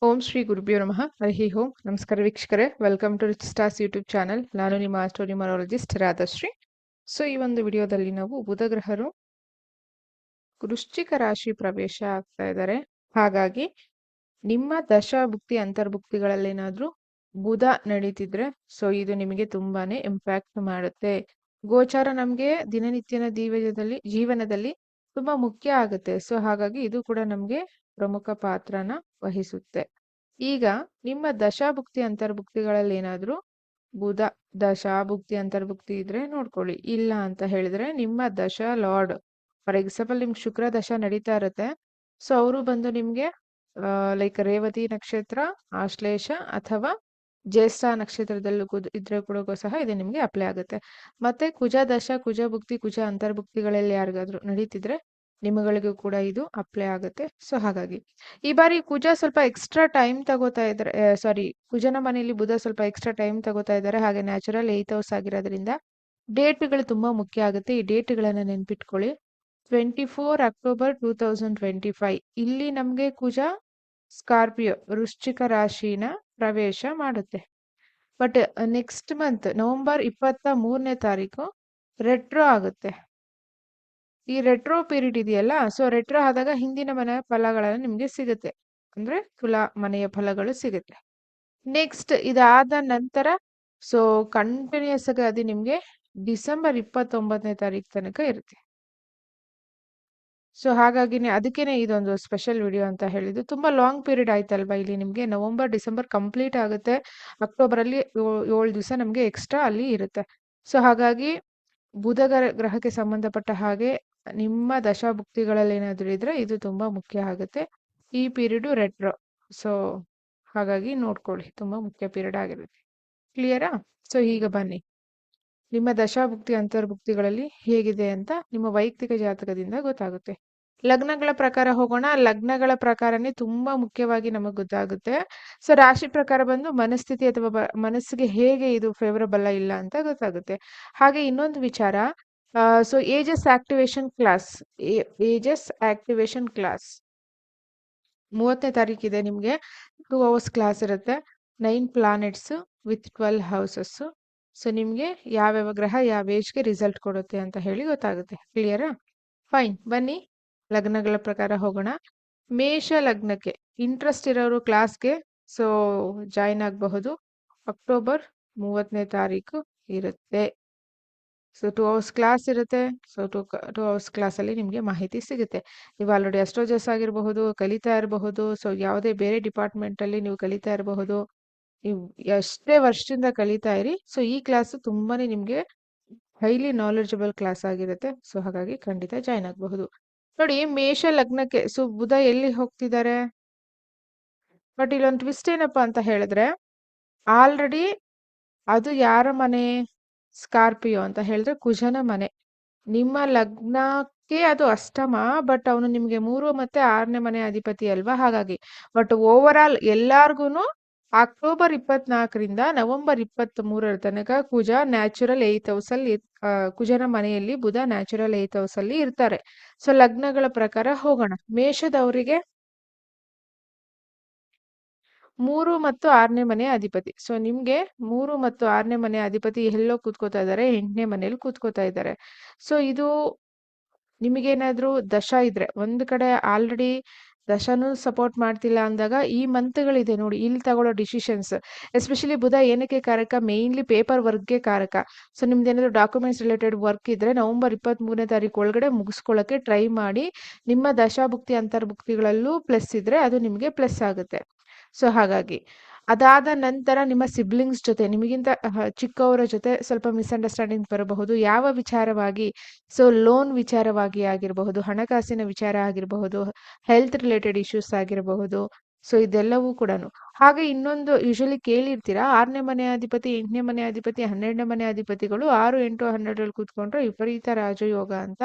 ಓಂ ಶ್ರೀ ಗುರುಭ್ಯೋ ನಮಃ ಹರಿ ಓಂ ನಮಸ್ಕಾರ ವೀಕ್ಷಕರೇ, welcome to rich stars YouTube channel. ನಾನು ನಿಮ್ಮ ಆಸ್ಟ್ರೋನ್ಯೂಮರಾಲಜಿಸ್ಟ್ ರಾಧಶ್ರೀ. ಸೊ ಈ ಒಂದು ವಿಡಿಯೋದಲ್ಲಿ ನಾವು ಬುಧ ಗ್ರಹರು ವೃಶ್ಚಿಕ ರಾಶಿ ಪ್ರವೇಶ ಆಗ್ತಾ ಇದ್ದಾರೆ. ಹಾಗಾಗಿ ನಿಮ್ಮ ದಶಾಭುಕ್ತಿ ಅಂತರ್ಭುಕ್ತಿಗಳಲ್ಲಿ ಏನಾದ್ರೂ ಬುಧ ನಡೀತಿದ್ರೆ ಸೊ ಇದು ನಿಮಗೆ ತುಂಬಾನೇ ಇಂಪ್ಯಾಕ್ಟ್ ಮಾಡುತ್ತೆ. ಗೋಚಾರ ನಮ್ಗೆ ದಿನನಿತ್ಯದ ಜೀವನದಲ್ಲಿ ತುಂಬಾ ಮುಖ್ಯ ಆಗುತ್ತೆ. ಸೊ ಹಾಗಾಗಿ ಇದು ಕೂಡ ನಮ್ಗೆ ಪ್ರಮುಖ ಪಾತ್ರನ ವಹಿಸುತ್ತೆ. ಈಗ ನಿಮ್ಮ ದಶಾಭುಕ್ತಿ ಅಂತರ್ಭುಕ್ತಿಗಳಲ್ಲಿ ಏನಾದ್ರೂ ಬುಧ ದಶಾಭುಕ್ತಿ ಅಂತರ್ಭುಕ್ತಿ ಇದ್ರೆ ನೋಡ್ಕೊಳ್ಳಿ. ಇಲ್ಲ ಅಂತ ಹೇಳಿದ್ರೆ ನಿಮ್ಮ ದಶಾ ಲಾರ್ಡ್, ಫಾರ್ ಎಕ್ಸಾಂಪಲ್ ನಿಮ್ಗೆ ಶುಕ್ರ ದಶ ನಡೀತಾ ಇರುತ್ತೆ. ಸೊ ಅವರು ಬಂದು ನಿಮ್ಗೆ ಲೈಕ್ ರೇವತಿ ನಕ್ಷತ್ರ, ಆಶ್ಲೇಷ ಅಥವಾ ಜ್ಯೇಷ್ಠ ನಕ್ಷತ್ರದಲ್ಲೂ ಇದ್ರೆ ಕೂಡ ಸಹ ಇದು ನಿಮ್ಗೆ ಅಪ್ಲೈ ಆಗುತ್ತೆ. ಮತ್ತೆ ಕುಜ ದಶ, ಕುಜ ಭುಕ್ತಿ, ಕುಜ ಅಂತರ್ಭುಕ್ತಿಗಳಲ್ಲಿ ಯಾರಿಗಾದ್ರೂ ನಡೀತಿದ್ರೆ ನಿಮಗಳಿಗೂ ಕೂಡ ಇದು ಅಪ್ಲೈ ಆಗುತ್ತೆ. ಸೊ ಹಾಗಾಗಿ ಈ ಬಾರಿ ಕುಜ ಸ್ವಲ್ಪ ಎಕ್ಸ್ಟ್ರಾ ಟೈಮ್ ತಗೋತಾ ಇದ್ದಾರೆ. ಕುಜನ ಮನೆಯಲ್ಲಿ ಬುಧ ಸ್ವಲ್ಪ ಎಕ್ಸ್ಟ್ರಾ ಟೈಮ್ ತಗೋತಾ ಇದ್ದಾರೆ. ಹಾಗೆ ನ್ಯಾಚುರಲ್ 8th ಹೌಸ್ ಆಗಿರೋದ್ರಿಂದ ಡೇಟ್ಗಳು ತುಂಬಾ ಮುಖ್ಯ ಆಗುತ್ತೆ. ಈ ಡೇಟ್ಗಳನ್ನ ನೆನ್ಪಿಟ್ಕೊಳ್ಳಿ. 24 ಅಕ್ಟೋಬರ್ 2025 ಇಲ್ಲಿ ನಮ್ಗೆ ಕುಜ ಸ್ಕಾರ್ಪಿಯೋ ವೃಶ್ಚಿಕ ರಾಶಿನ ಪ್ರವೇಶ ಮಾಡುತ್ತೆ. ಬಟ್ ನೆಕ್ಸ್ಟ್ ಮಂತ್ ನವೆಂಬರ್ 23ನೇ ತಾರೀಕು ರೆಟ್ರೋ ಆಗುತ್ತೆ. ಈ ರೆಟ್ರೋ ಪೀರಿಯಡ್ ಇದೆಯಲ್ಲ, ಸೊ ರೆಟ್ರೋ ಆದಾಗ ಹಿಂದಿನ ಮನೆಯ ಫಲಗಳನ್ನ ನಿಮ್ಗೆ ಸಿಗುತ್ತೆ. ಅಂದ್ರೆ ತುಲಾ ಮನೆಯ ಫಲಗಳು ಸಿಗುತ್ತೆ. ನೆಕ್ಸ್ಟ್ ಇದಾದ ನಂತರ ಸೊ ಕಂಟಿನ್ಯೂಸ್ ಆಗಿ ಅದು ನಿಮ್ಗೆ ಡಿಸೆಂಬರ್ 29ನೇ ತಾರೀಕು ತನಕ ಇರುತ್ತೆ. ಸೊ ಹಾಗಾಗಿನೇ ಅದಕ್ಕೇನೆ ಇದೊಂದು ಸ್ಪೆಷಲ್ ವಿಡಿಯೋ ಅಂತ ಹೇಳಿದ್ದು. ತುಂಬಾ ಲಾಂಗ್ ಪೀರಿಯಡ್ ಆಯ್ತಲ್ವಾ. ಇಲ್ಲಿ ನಿಮ್ಗೆ ನವೆಂಬರ್ ಡಿಸೆಂಬರ್ ಕಂಪ್ಲೀಟ್ ಆಗುತ್ತೆ. ಅಕ್ಟೋಬರ್ ಅಲ್ಲಿ 7 ದಿವಸ ನಮ್ಗೆ ಎಕ್ಸ್ಟ್ರಾ ಅಲ್ಲಿ ಇರುತ್ತೆ. ಸೊ ಹಾಗಾಗಿ ಬುಧ ಗ್ರಹಕ್ಕೆ ಸಂಬಂಧಪಟ್ಟ ಹಾಗೆ ನಿಮ್ಮ ದಶಾಭುಕ್ತಿಗಳಲ್ಲಿ ಏನಾದ್ರೂ ಇದ್ರೆ ಇದು ತುಂಬಾ ಮುಖ್ಯ ಆಗುತ್ತೆ. ಈ ಪೀರಿಯಡ್ ರೆಟ್ರೋ. ಸೊ ಹಾಗಾಗಿ ನೋಡ್ಕೊಳ್ಳಿ, ತುಂಬಾ ಮುಖ್ಯ ಪೀರಿಯಡ್ ಆಗಿರುತ್ತೆ. ಕ್ಲಿಯರಾ? ಸೊ ಈಗ ಬನ್ನಿ, ನಿಮ್ಮ ದಶಾಭುಕ್ತಿ ಅಂತರ್ಭುಕ್ತಿಗಳಲ್ಲಿ ಹೇಗಿದೆ ಅಂತ ನಿಮ್ಮ ವೈಯಕ್ತಿಕ ಜಾತಕದಿಂದ ಗೊತ್ತಾಗುತ್ತೆ. ಲಗ್ನಗಳ ಪ್ರಕಾರ ಹೋಗೋಣ. ಲಗ್ನಗಳ ಪ್ರಕಾರನೇ ತುಂಬಾ ಮುಖ್ಯವಾಗಿ ನಮಗೆ ಗೊತ್ತಾಗುತ್ತೆ. ಸೊ ರಾಶಿ ಪ್ರಕಾರ ಬಂದು ಮನಸ್ಥಿತಿ ಅಥವಾ ಮನಸ್ಸಿಗೆ ಹೇಗೆ ಇದು ಫೇವರಬಲ್ ಇಲ್ಲ ಅಂತ ಗೊತ್ತಾಗುತ್ತೆ. ಹಾಗೆ ಇನ್ನೊಂದು ವಿಚಾರ, ಸೊ ಏಜಸ್ ಆಕ್ಟಿವೇಶನ್ ಕ್ಲಾಸ್ 30ನೇ ತಾರೀಕಿದೆ. ನಿಮ್ಗೆ 2 hours ಕ್ಲಾಸ್ ಇರುತ್ತೆ. 9 ಪ್ಲಾನೆಟ್ಸ್ ವಿತ್ 12 ಹೌಸಸ್. ಸೊ ನಿಮ್ಗೆ ಯಾವ್ಯಾವ ಗ್ರಹ ಯಾವ ಏಜ್ಗೆ ರಿಸಲ್ಟ್ ಕೊಡುತ್ತೆ ಅಂತ ಹೇಳಿ ಗೊತ್ತಾಗುತ್ತೆ. ಕ್ಲಿಯರಾ? ಫೈನ್. ಬನ್ನಿ ಲಗ್ನಗಳ ಪ್ರಕಾರ ಹೋಗೋಣ. ಮೇಷ ಲಗ್ನಕ್ಕೆ ಇಂಟ್ರೆಸ್ಟ್ ಇರೋರು ಕ್ಲಾಸ್ಗೆ ಸೊ ಜಾಯಿನ್ ಆಗಬಹುದು. ಅಕ್ಟೋಬರ್ 30ನೇ ತಾರೀಕು ಇರುತ್ತೆ. ಸೊ 2 hours ಕ್ಲಾಸ್ ಇರುತ್ತೆ. ಸೊ 2 hours ಕ್ಲಾಸಲ್ಲಿ ನಿಮಗೆ ಮಾಹಿತಿ ಸಿಗುತ್ತೆ. ನೀವು ಆಲ್ರೆಡಿ ಅಸ್ಟ್ರಾಲಜರ್ಸ್ ಆಗಿರಬಹುದು, ಕಲಿತಾ ಇರಬಹುದು. ಸೊ ಯಾವುದೇ ಬೇರೆ ಡಿಪಾರ್ಟ್ಮೆಂಟಲ್ಲಿ ನೀವು ಕಲಿತಾ ಇರಬಹುದು. ನೀವು ಎಷ್ಟೇ ವರ್ಷದಿಂದ ಕಲಿತಾ ಇರಿ. ಸೊ ಈ ಕ್ಲಾಸ್ ತುಂಬಾನೇ ನಿಮಗೆ ಹೈಲಿ ನಾಲೆಜಬಲ್ ಕ್ಲಾಸ್ ಆಗಿರುತ್ತೆ. ಸೊ ಹಾಗಾಗಿ ಖಂಡಿತ ಜಾಯ್ನ್ ಆಗಬಹುದು. ನೋಡಿ, ಮೇಷ ಲಗ್ನಕ್ಕೆ ಸೊ ಬುಧ ಎಲ್ಲಿ ಹೋಗ್ತಿದ್ದಾರೆ. ಬಟ್ ಇಲ್ಲೊಂದು ಟ್ವಿಸ್ಟ್ ಏನಪ್ಪಾ ಅಂತ ಹೇಳಿದ್ರೆ, ಆಲ್ರೆಡಿ ಅದು ಯಾರ ಮನೆ? ಸ್ಕಾರ್ಪಿಯೋ ಅಂತ ಹೇಳಿದ್ರೆ ಕುಜನ ಮನೆ. ನಿಮ್ಮ ಲಗ್ನಕ್ಕೆ ಅದು ಅಷ್ಟಮ, ಬಟ್ ಅವನು ನಿಮ್ಗೆ 3 ಮತ್ತೆ 6ನೇ ಮನೆ ಅಧಿಪತಿ ಅಲ್ವಾ. ಹಾಗಾಗಿ ಬಟ್ ಓವರ್ ಆಲ್ ಎಲ್ಲಾರ್ಗುನು ಅಕ್ಟೋಬರ್ 24ರಿಂದ ನವೆಂಬರ್ 23ರ ತನಕ ಕುಜ ನ್ಯಾಚುರಲ್ 8th ಹೌಸ್ ಅಲ್ಲಿ ಕುಜನ ಮನೆಯಲ್ಲಿ ಬುಧ ನ್ಯಾಚುರಲ್ 8th ಹೌಸ್ ಅಲ್ಲಿ ಇರ್ತಾರೆ. ಸೊ ಲಗ್ನಗಳ ಪ್ರಕಾರ ಹೋಗೋಣ. ಮೇಷದವರಿಗೆ 3 ಮತ್ತು 6ನೇ ಮನೆ ಅಧಿಪತಿ. ಸೊ ನಿಮ್ಗೆ 3 ಮತ್ತು 6ನೇ ಮನೆ ಅಧಿಪತಿ ಎಲ್ಲೋ ಕೂತ್ಕೋತಾ ಇದ್ದಾರೆ, 8ನೇ ಮನೆಯಲ್ಲಿ ಕೂತ್ಕೋತಾ ಇದ್ದಾರೆ. ಸೊ ಇದು ನಿಮಗೇನಾದ್ರೂ ದಶ ಇದ್ರೆ, ಒಂದು ಕಡೆ ಆಲ್ರೆಡಿ ದಶನೂ ಸಪೋರ್ಟ್ ಮಾಡ್ತಿಲ್ಲ ಅಂದಾಗ ಈ ಮಂತ್ಗಳಿದೆ ನೋಡಿ, ಇಲ್ಲಿ ತಗೊಳ್ಳೋ ಡಿಸಿಷನ್ಸ್, ಎಸ್ಪೆಷಲಿ ಬುಧ ಏನಕ್ಕೆ ಕಾರಕ? ಮೇನ್ಲಿ ಪೇಪರ್ ವರ್ಕ್ಗೆ ಕಾರಕ. ಸೊ ನಿಮ್ದೇನಾದ್ರು ಡಾಕ್ಯುಮೆಂಟ್ಸ್ ರಿಲೇಟೆಡ್ ವರ್ಕ್ ಇದ್ರೆ ನವೆಂಬರ್ 23ನೇ ತಾರೀಕು ಒಳಗಡೆ ಮುಗಿಸ್ಕೊಳ್ಳೋಕೆ ಟ್ರೈ ಮಾಡಿ. ನಿಮ್ಮ ದಶಾಭುಕ್ತಿ ಅಂತರ್ಭುಕ್ತಿಗಳಲ್ಲೂ ಪ್ಲಸ್ ಇದ್ರೆ ಅದು ನಿಮಗೆ ಪ್ಲಸ್ ಆಗುತ್ತೆ. ಸೊ ಹಾಗಾಗಿ ಅದಾದ ನಂತರ ನಿಮ್ಮ ಸಿಬ್ಲಿಂಗ್ಸ್ ಜೊತೆ, ನಿಮಗಿಂತ ಚಿಕ್ಕವರ ಜೊತೆ ಸ್ವಲ್ಪ ಮಿಸ್ಅಂಡರ್ಸ್ಟ್ಯಾಂಡಿಂಗ್ ಬರಬಹುದು. ಯಾವ ವಿಚಾರವಾಗಿ? ಸೊ ಲೋನ್ ವಿಚಾರವಾಗಿ ಆಗಿರಬಹುದು, ಹಣಕಾಸಿನ ವಿಚಾರ ಆಗಿರಬಹುದು, ಹೆಲ್ತ್ ರಿಲೇಟೆಡ್ ಇಶ್ಯೂಸ್ ಆಗಿರಬಹುದು. ಸೊ ಇದೆಲ್ಲವೂ ಕೂಡ. ಹಾಗೆ ಇನ್ನೊಂದು ಯೂಶಲಿ ಕೇಳಿರ್ತೀರಾ, 6ನೇ ಮನೆ ಅಧಿಪತಿ, 8ನೇ ಮನೆ ಅಧಿಪತಿ, 12ನೇ ಮನೆ ಅಧಿಪತಿಗಳು 6, 8, 12ರಲ್ಲಿ ಕೂತ್ಕೊಂಡ್ರೆ ವಿಪರೀತ ರಾಜಯೋಗ ಅಂತ.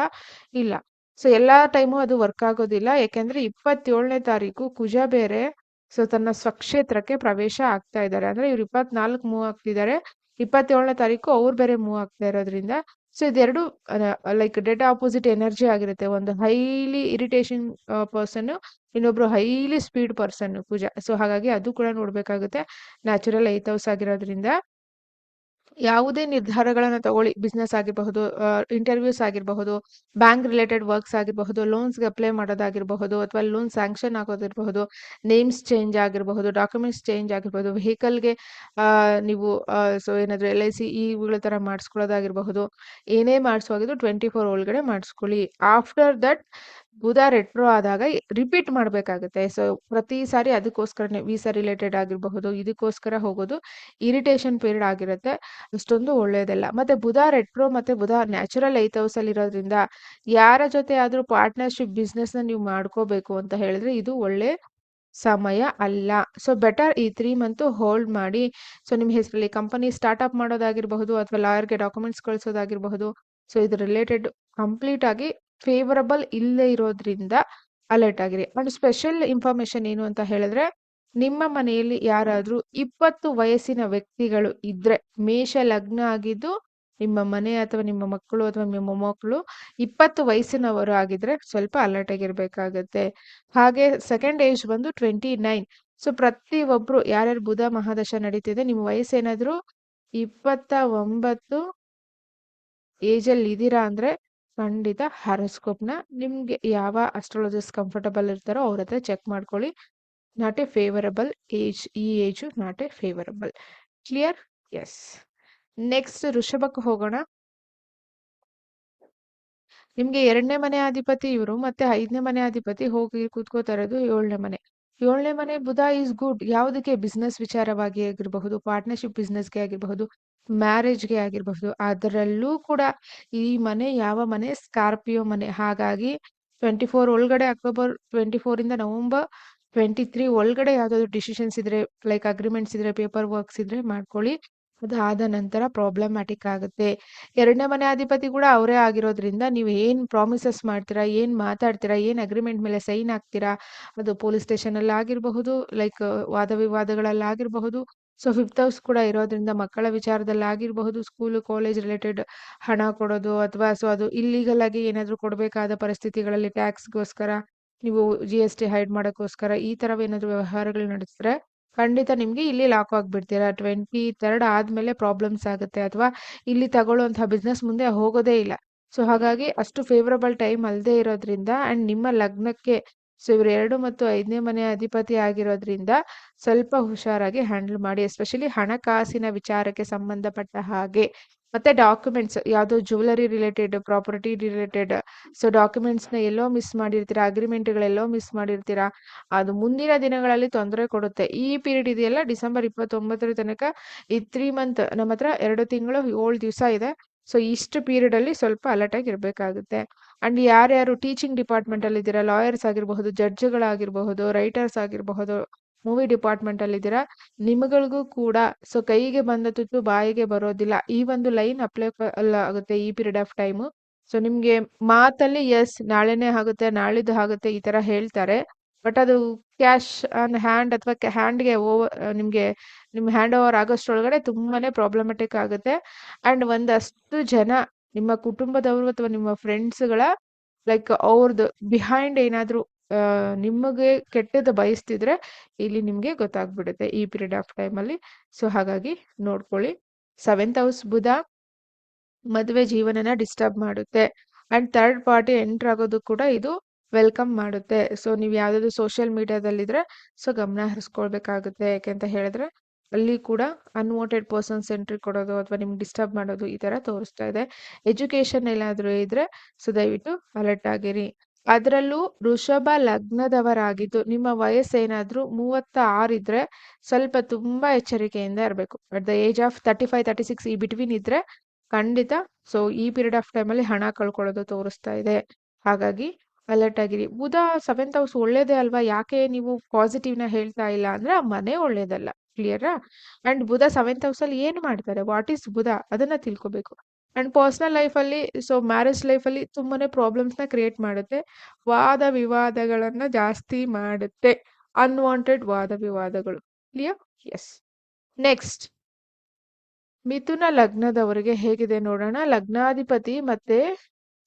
ಇಲ್ಲ. ಸೊ ಎಲ್ಲಾ ಟೈಮು ಅದು ವರ್ಕ್ ಆಗೋದಿಲ್ಲ. ಯಾಕೆಂದ್ರೆ 27ನೇ ತಾರೀಕು ಕುಜ ಬೇರೆ ಸೊ ತನ್ನ ಸ್ವಕ್ಷೇತ್ರಕ್ಕೆ ಪ್ರವೇಶ ಆಗ್ತಾ ಇದ್ದಾರೆ. ಅಂದ್ರೆ ಇವ್ರು 24 ಮೂವ್ ಆಗ್ತಿದ್ದಾರೆ. 27ನೇ ತಾರೀಕು ಅವ್ರು ಬೇರೆ ಮೂವ್ ಆಗ್ತಾ ಇರೋದ್ರಿಂದ ಸೊ ಇದೆರಡು ಲೈಕ್ ಡೆಡ್ ಆಪೋಸಿಟ್ ಎನರ್ಜಿ ಆಗಿರುತ್ತೆ. ಒಂದು ಹೈಲಿ ಇರಿಟೇಷನ್ ಪರ್ಸನ್, ಇನ್ನೊಬ್ರು ಹೈಲಿ ಸ್ಪೀಡ್ ಪರ್ಸನ್ ಪೂಜಾ. ಸೊ ಹಾಗಾಗಿ ಅದು ಕೂಡ ನೋಡ್ಬೇಕಾಗುತ್ತೆ. ನ್ಯಾಚುರಲ್ 8th ಹೌಸ್ ಆಗಿರೋದ್ರಿಂದ ಯಾವುದೇ ನಿರ್ಧಾರಗಳನ್ನ ತಗೊಳ್ಳಿ, ಬಿಸ್ನೆಸ್ ಆಗಿರಬಹುದು, ಇಂಟರ್ವ್ಯೂಸ್ ಆಗಿರಬಹುದು, ಬ್ಯಾಂಕ್ ರಿಲೇಟೆಡ್ ವರ್ಕ್ಸ್ ಆಗಿರಬಹುದು, ಲೋನ್ಸ್ಗೆ ಅಪ್ಲೈ ಮಾಡೋದಾಗಿರಬಹುದು, ಅಥವಾ ಲೋನ್ ಸ್ಯಾಂಕ್ಷನ್ ಆಗೋದಿರಬಹುದು, ನೇಮ್ಸ್ ಚೇಂಜ್ ಆಗಿರಬಹುದು, ಡಾಕ್ಯುಮೆಂಟ್ಸ್ ಚೇಂಜ್ ಆಗಿರಬಹುದು, ವೆಹಿಕಲ್ಗೆ ನೀವು ಸೊ ಏನಾದರೂ LIC ಇವುಗಳ ಥರ ಮಾಡಿಸ್ಕೊಳ್ಳೋದಾಗಿರಬಹುದು, ಏನೇ ಮಾಡಿಸುವಾಗಿದ್ದು 24 ಒಳಗಡೆ ಮಾಡಿಸ್ಕೊಳ್ಳಿ. ಆಫ್ಟರ್ ದಟ್ ಬುಧ ರೆಟ್ರೋ ಆದಾಗ ರಿಪೀಟ್ ಮಾಡಬೇಕಾಗುತ್ತೆ. ಸೊ ಪ್ರತಿ ಸಾರಿ ಅದಕ್ಕೋಸ್ಕರನೇ ವೀಸಾ ರಿಲೇಟೆಡ್ ಆಗಿರಬಹುದು, ಇದಕ್ಕೋಸ್ಕರ ಹೋಗೋದು ಇರಿಟೇಷನ್ ಪೀರಿಯಡ್ ಆಗಿರುತ್ತೆ. ಅಷ್ಟೊಂದು ಒಳ್ಳೆಯದಲ್ಲ. ಮತ್ತೆ ಬುಧ ರೆಟ್ರೋ ಮತ್ತೆ ಬುಧ ನ್ಯಾಚುರಲ್ 8th ಹೌಸ್ ಅಲ್ಲಿ ಇರೋದ್ರಿಂದ ಯಾರ ಜೊತೆ ಆದ್ರೂ ಪಾರ್ಟ್ನರ್ಶಿಪ್ ಬಿಸ್ನೆಸ್ ನ ನೀವು ಮಾಡ್ಕೋಬೇಕು ಅಂತ ಹೇಳಿದ್ರೆ ಇದು ಒಳ್ಳೆ ಸಮಯ ಅಲ್ಲ. ಸೊ ಬೆಟರ್ ಈ 3 ಮಂತ್ ಹೋಲ್ಡ್ ಮಾಡಿ. ಸೊ ನಿಮ್ಮ ಹೆಸರಲ್ಲಿ ಕಂಪನಿ ಸ್ಟಾರ್ಟ್ಅಪ್ ಮಾಡೋದಾಗಿರಬಹುದು, ಅಥವಾ ಲಾಯರ್ಗೆ ಡಾಕ್ಯುಮೆಂಟ್ಸ್ ಕಳಿಸೋದಾಗಿರಬಹುದು. ಸೊ ಇದು ರಿಲೇಟೆಡ್ ಕಂಪ್ಲೀಟ್ ಆಗಿ ಫೇವರಬಲ್ ಇಲ್ಲದೆ ಇರೋದ್ರಿಂದ ಅಲರ್ಟ್ ಆಗಿರಿ. ಅಂಡ್ ಸ್ಪೆಷಲ್ ಇನ್ಫಾರ್ಮೇಶನ್ ಏನು ಅಂತ ಹೇಳಿದ್ರೆ, ನಿಮ್ಮ ಮನೆಯಲ್ಲಿ ಯಾರಾದ್ರೂ 20 ವಯಸ್ಸಿನ ವ್ಯಕ್ತಿಗಳು ಇದ್ರೆ, ಮೇಷ ಲಗ್ನ ಆಗಿದ್ದು ನಿಮ್ಮ ಮನೆ ಅಥವಾ ನಿಮ್ಮ ಮಕ್ಕಳು ಅಥವಾ ನಿಮ್ಮ ಮೊಮ್ಮಕ್ಕಳು 20 ವಯಸ್ಸಿನವರು ಆಗಿದ್ರೆ ಸ್ವಲ್ಪ ಅಲರ್ಟ್ ಆಗಿರ್ಬೇಕಾಗತ್ತೆ. ಹಾಗೆ ಸೆಕೆಂಡ್ ಏಜ್ ಬಂದು 29. ಸೊ ಪ್ರತಿ ಒಬ್ರು ಯಾರ್ಯಾರು ಬುಧ ಮಹಾದಶ ನಡೀತಿದೆ, ನಿಮ್ಮ ವಯಸ್ಸೇನಾದ್ರೂ 29 ಏಜ್ ಅಲ್ಲಿ ಇದೀರಾ ಅಂದ್ರೆ ಖಂಡಿತ ಹಾರೋಸ್ಕೋಪ್ನ ನಿಮ್ಗೆ ಯಾವ ಅಸ್ಟ್ರಾಲಜಿಸ್ಟ್ ಕಂಫರ್ಟಬಲ್ ಇರ್ತಾರೋ ಅವ್ರ ಹತ್ರ ಚೆಕ್ ಮಾಡ್ಕೊಳ್ಳಿ. ನಾಟ್ ಎ ಫೇವರಬಲ್ ಏಜ್, ಈ age not a favourable. Clear? Yes. Next ವೃಷಭಕ್ಕೆ ಹೋಗೋಣ. ನಿಮ್ಗೆ 2ನೇ ಮನೆ ಅಧಿಪತಿ ಇವರು, ಮತ್ತೆ 5ನೇ ಮನೆ ಅಧಿಪತಿ ಹೋಗಿ ಕೂತ್ಕೋತಾ ಇರೋದು 7ನೇ ಮನೆ. 7ನೇ ಮನೆ ಬುಧ ಈಸ್ ಗುಡ್. ಯಾವುದಕ್ಕೆ? ಬಿಸ್ನೆಸ್ ವಿಚಾರವಾಗಿ ಆಗಿರಬಹುದು, ಪಾರ್ಟ್ನರ್ಶಿಪ್ ಬಿಸ್ನೆಸ್ಗೆ ಆಗಿರಬಹುದು, ಮ್ಯಾರೇಜ್ಗೆ ಆಗಿರಬಹುದು. ಅದರಲ್ಲೂ ಕೂಡ ಈ ಮನೆ ಯಾವ ಮನೆ? ಸ್ಕಾರ್ಪಿಯೋ ಮನೆ. ಹಾಗಾಗಿ 24 ಒಳಗಡೆ, ಅಕ್ಟೋಬರ್ 24 ಇಂದ ನವೆಂಬರ್ 23 ಒಳಗಡೆ ಯಾವ್ದಾದ್ರು ಡಿಸಿಷನ್ಸ್ ಇದ್ರೆ, ಲೈಕ್ ಅಗ್ರಿಮೆಂಟ್ಸ್ ಇದ್ರೆ, ಪೇಪರ್ ವರ್ಕ್ಸ್ ಇದ್ರೆ ಮಾಡ್ಕೊಳ್ಳಿ. ಅದಾದ ನಂತರ ಪ್ರಾಬ್ಲಮ್ಯಾಟಿಕ್ ಆಗುತ್ತೆ. 2ನೇ ಮನೆ ಅಧಿಪತಿ ಕೂಡ ಅವರೇ ಆಗಿರೋದ್ರಿಂದ ನೀವು ಏನ್ ಪ್ರಾಮಿಸಸ್ ಮಾಡ್ತೀರಾ, ಏನ್ ಮಾತಾಡ್ತೀರಾ, ಏನ್ ಅಗ್ರಿಮೆಂಟ್ ಮೇಲೆ ಸೈನ್ ಹಾಕ್ತೀರಾ, ಅದು ಪೊಲೀಸ್ ಸ್ಟೇಷನ್ ಅಲ್ಲಿ ಆಗಿರಬಹುದು, ಲೈಕ್ ವಾದ ವಿವಾದಗಳಲ್ಲಿ ಆಗಿರಬಹುದು. ಸೊ 5th ಹೌಸ್ ಕೂಡ ಇರೋದ್ರಿಂದ ಮಕ್ಕಳ ವಿಚಾರದಲ್ಲಿ ಆಗಿರಬಹುದು, ಸ್ಕೂಲ್ ಕಾಲೇಜ್ ರಿಲೇಟೆಡ್ ಹಣ ಕೊಡೋದು, ಅಥವಾ ಸೊ ಅದು ಇಲ್ಲಿಗಲ್ ಆಗಿ ಏನಾದ್ರು ಕೊಡಬೇಕಾದ ಪರಿಸ್ಥಿತಿಗಳಲ್ಲಿ ಟ್ಯಾಕ್ಸ್ಗೋಸ್ಕರ, ನೀವು GST ಹೈಡ್ ಮಾಡೋಕ್ಕೋಸ್ಕರ ಈ ತರವೇನಾದ್ರು ವ್ಯವಹಾರಗಳು ನಡೆಸಿದ್ರೆ ಖಂಡಿತ ನಿಮ್ಗೆ ಇಲ್ಲಿ ಲಾಕ್ ಆಗ್ಬಿಡ್ತೀರಾ. 23rd ಆದ್ಮೇಲೆ ಪ್ರಾಬ್ಲಮ್ಸ್ ಆಗುತ್ತೆ, ಅಥವಾ ಇಲ್ಲಿ ತಗೊಳ್ಳುವಂತಹ ಬಿಸ್ನೆಸ್ ಮುಂದೆ ಹೋಗೋದೇ ಇಲ್ಲ. ಸೊ ಹಾಗಾಗಿ ಅಷ್ಟು ಫೇವರಬಲ್ ಟೈಮ್ ಅಲ್ಲದೆ ಇರೋದ್ರಿಂದ, ಅಂಡ್ ನಿಮ್ಮ ಲಗ್ನಕ್ಕೆ ಸೊ ಇವರು 2 ಮತ್ತು 5ನೇ ಮನೆ ಅಧಿಪತಿ ಆಗಿರೋದ್ರಿಂದ ಸ್ವಲ್ಪ ಹುಷಾರಾಗಿ ಹ್ಯಾಂಡಲ್ ಮಾಡಿ. ಎಸ್ಪೆಷಲಿ ಹಣಕಾಸಿನ ವಿಚಾರಕ್ಕೆ ಸಂಬಂಧಪಟ್ಟ ಹಾಗೆ. ಮತ್ತೆ ಡಾಕ್ಯುಮೆಂಟ್ಸ್, ಯಾವುದೋ jewellery related, property related, so ಡಾಕ್ಯುಮೆಂಟ್ಸ್ನ ಎಲ್ಲೋ ಮಿಸ್ ಮಾಡಿರ್ತೀರಾ, ಅಗ್ರಿಮೆಂಟ್ಗಳೆಲ್ಲೋ ಮಿಸ್ ಮಾಡಿರ್ತೀರಾ, ಅದು ಮುಂದಿನ ದಿನಗಳಲ್ಲಿ ತೊಂದರೆ ಕೊಡುತ್ತೆ. ಈ ಪೀರಿಯಡ್ ಇದೆಯಲ್ಲ, ಡಿಸೆಂಬರ್ 29ರ ತನಕ, ಈ 3 ಮಂತ್, ನಮ್ಮ ಹತ್ರ 2 ತಿಂಗಳು 7 ದಿವಸ ಇದೆ. ಸೊ ಇಷ್ಟು ಪೀರಿಯಡ್ ಅಲ್ಲಿ ಸ್ವಲ್ಪ ಅಲರ್ಟ್ ಆಗಿ ಇರಬೇಕಾಗುತ್ತೆ. ಅಂಡ್ ಯಾರ್ಯಾರು ಟೀಚಿಂಗ್ ಡಿಪಾರ್ಟ್ಮೆಂಟ್ ಅಲ್ಲಿ ಇದ್ದೀರಾ, ಲಾಯರ್ಸ್ ಆಗಿರಬಹುದು, ಜಡ್ಜ್ಗಳಾಗಿರಬಹುದು, ರೈಟರ್ಸ್ ಆಗಿರಬಹುದು, ಮೂವಿ ಡಿಪಾರ್ಟ್ಮೆಂಟ್ ಅಲ್ಲಿ ಇದ್ದೀರಾ, ನಿಮಗಳಿಗೂ ಕೂಡ ಸೊ ಕೈಗೆ ಬಂದ ತುತ್ತು ಬಾಯಿಗೆ ಬರೋದಿಲ್ಲ. ಈ ಒಂದು ಲೈನ್ ಅಪ್ಲೈ ಆಗುತ್ತೆ ಈ ಪೀರಿಯಡ್ ಆಫ್ ಟೈಮ್. ಸೊ ನಿಮ್ಗೆ ಮಾತಲ್ಲಿ ಎಸ್ ನಾಳೆನೇ ಆಗುತ್ತೆ, ನಾಳಿದ್ದು ಆಗುತ್ತೆ ಈ ತರ ಹೇಳ್ತಾರೆ. ಬಟ್ ಅದು ಕ್ಯಾಶ್ ಆನ್ ಹ್ಯಾಂಡ್ ಅಥವಾ ಹ್ಯಾಂಡ್ಗೆ ನಿಮ್ಗೆ ನಿಮ್ ಹ್ಯಾಂಡ್ ಓವರ್ ಆಗೋಷ್ಟ್ರೊಳಗಡೆ ತುಂಬಾನೇ ಪ್ರಾಬ್ಲಮೆಟಿಕ್ ಆಗುತ್ತೆ. ಅಂಡ್ ಒಂದಷ್ಟು ಜನ ನಿಮ್ಮ ಕುಟುಂಬದವರು ಅಥವಾ ನಿಮ್ಮ ಫ್ರೆಂಡ್ಸ್ಗಳ ಲೈಕ್ ಅವ್ರದ್ದು ಬಿಹೈಂಡ್ ಏನಾದ್ರು ನಿಮಗೆ ಕೆಟ್ಟದ್ದು ಬಯಸ್ತಿದ್ರೆ ಇಲ್ಲಿ ನಿಮ್ಗೆ ಗೊತ್ತಾಗ್ಬಿಡುತ್ತೆ ಈ ಪೀರಿಯಡ್ ಆಫ್ ಟೈಮ್ ಅಲ್ಲಿ. ಸೊ ಹಾಗಾಗಿ ನೋಡ್ಕೊಳ್ಳಿ. 7th ಹೌಸ್ ಬುಧ ಮದುವೆ ಜೀವನನ ಡಿಸ್ಟರ್ಬ್ ಮಾಡುತ್ತೆ. ಅಂಡ್ ಥರ್ಡ್ ಪಾರ್ಟಿ ಎಂಟರ್ ಆಗೋದು ಕೂಡ ಇದು ವೆಲ್ಕಮ್ ಮಾಡುತ್ತೆ. ಸೊ ನೀವು ಯಾವ್ದಾದ್ರು ಸೋಷಿಯಲ್ ಮೀಡಿಯಾದಲ್ಲಿದ್ರೆ ಸೊ ಗಮನ ಹರಿಸ್ಕೊಳ್ಬೇಕಾಗುತ್ತೆ. ಯಾಕೆಂತ ಹೇಳಿದ್ರೆ ಅಲ್ಲಿ ಕೂಡ ಅನ್ವಾಂಟೆಡ್ ಪರ್ಸನ್ಸ್ ಎಂಟ್ರಿ ಕೊಡೋದು ಅಥವಾ ನಿಮ್ಗೆ ಡಿಸ್ಟರ್ಬ್ ಮಾಡೋದು ಈ ತರ ತೋರಿಸ್ತಾ ಇದೆ. ಎಜುಕೇಶನ್ ಎಲ್ಲಾದ್ರೂ ಇದ್ರೆ ಸೊ ದಯವಿಟ್ಟು ಅಲರ್ಟ್ ಆಗಿರಿ. ಅದರಲ್ಲೂ ವೃಷಭ ಲಗ್ನದವರಾಗಿದ್ದು ನಿಮ್ಮ ವಯಸ್ಸೇನಾದ್ರೂ 36 ಇದ್ರೆ ಸ್ವಲ್ಪ ತುಂಬಾ ಎಚ್ಚರಿಕೆಯಿಂದ ಇರಬೇಕು. ಅಟ್ ದ ಏಜ್ ಆಫ್ 35, 36 ಈ ಬಿಟ್ವೀನ್ ಇದ್ರೆ ಖಂಡಿತ ಸೊ ಈ ಪೀರಿಯಡ್ ಆಫ್ ಟೈಮ್ ಅಲ್ಲಿ ಹಣ ಕಳ್ಕೊಳ್ಳೋದು ತೋರಿಸ್ತಾ ಇದೆ. ಹಾಗಾಗಿ ಅಲರ್ಟ್ ಆಗಿರಿ. ಬುಧ 7th ಹೌಸ್ ಒಳ್ಳೇದೇ ಅಲ್ವಾ, ಯಾಕೆ ನೀವು ಪಾಸಿಟಿವ್ ನ ಹೇಳ್ತಾ ಇಲ್ಲ ಅಂದ್ರೆ ಆ ಮನೆ ಒಳ್ಳೇದಲ್ಲ. ಕ್ಲಿಯರಾ? ಅಂಡ್ ಬುಧ 7th ಹೌಸ್ ಅಲ್ಲಿ ಏನ್ ಮಾಡ್ತಾರೆ, ವಾಟ್ ಈಸ್ ಬುಧ, ಅದನ್ನ ತಿಳ್ಕೊಬೇಕು. ಅಂಡ್ ಪರ್ಸನಲ್ ಲೈಫ್ ಅಲ್ಲಿ ಸೊ ಮ್ಯಾರೇಜ್ ಲೈಫ್ ಅಲ್ಲಿ ತುಂಬಾನೇ ಪ್ರಾಬ್ಲಮ್ಸ್ ನ ಕ್ರಿಯೇಟ್ ಮಾಡುತ್ತೆ, ವಾದ ವಿವಾದಗಳನ್ನ ಜಾಸ್ತಿ ಮಾಡುತ್ತೆ, ಅನ್ವಾಂಟೆಡ್ ವಾದ ವಿವಾದಗಳು. ಕ್ಲಿಯರ್? ಎಸ್. ನೆಕ್ಸ್ಟ್ ಮಿಥುನ ಲಗ್ನದವರಿಗೆ ಹೇಗಿದೆ ನೋಡೋಣ. ಲಗ್ನಾಧಿಪತಿ ಮತ್ತೆ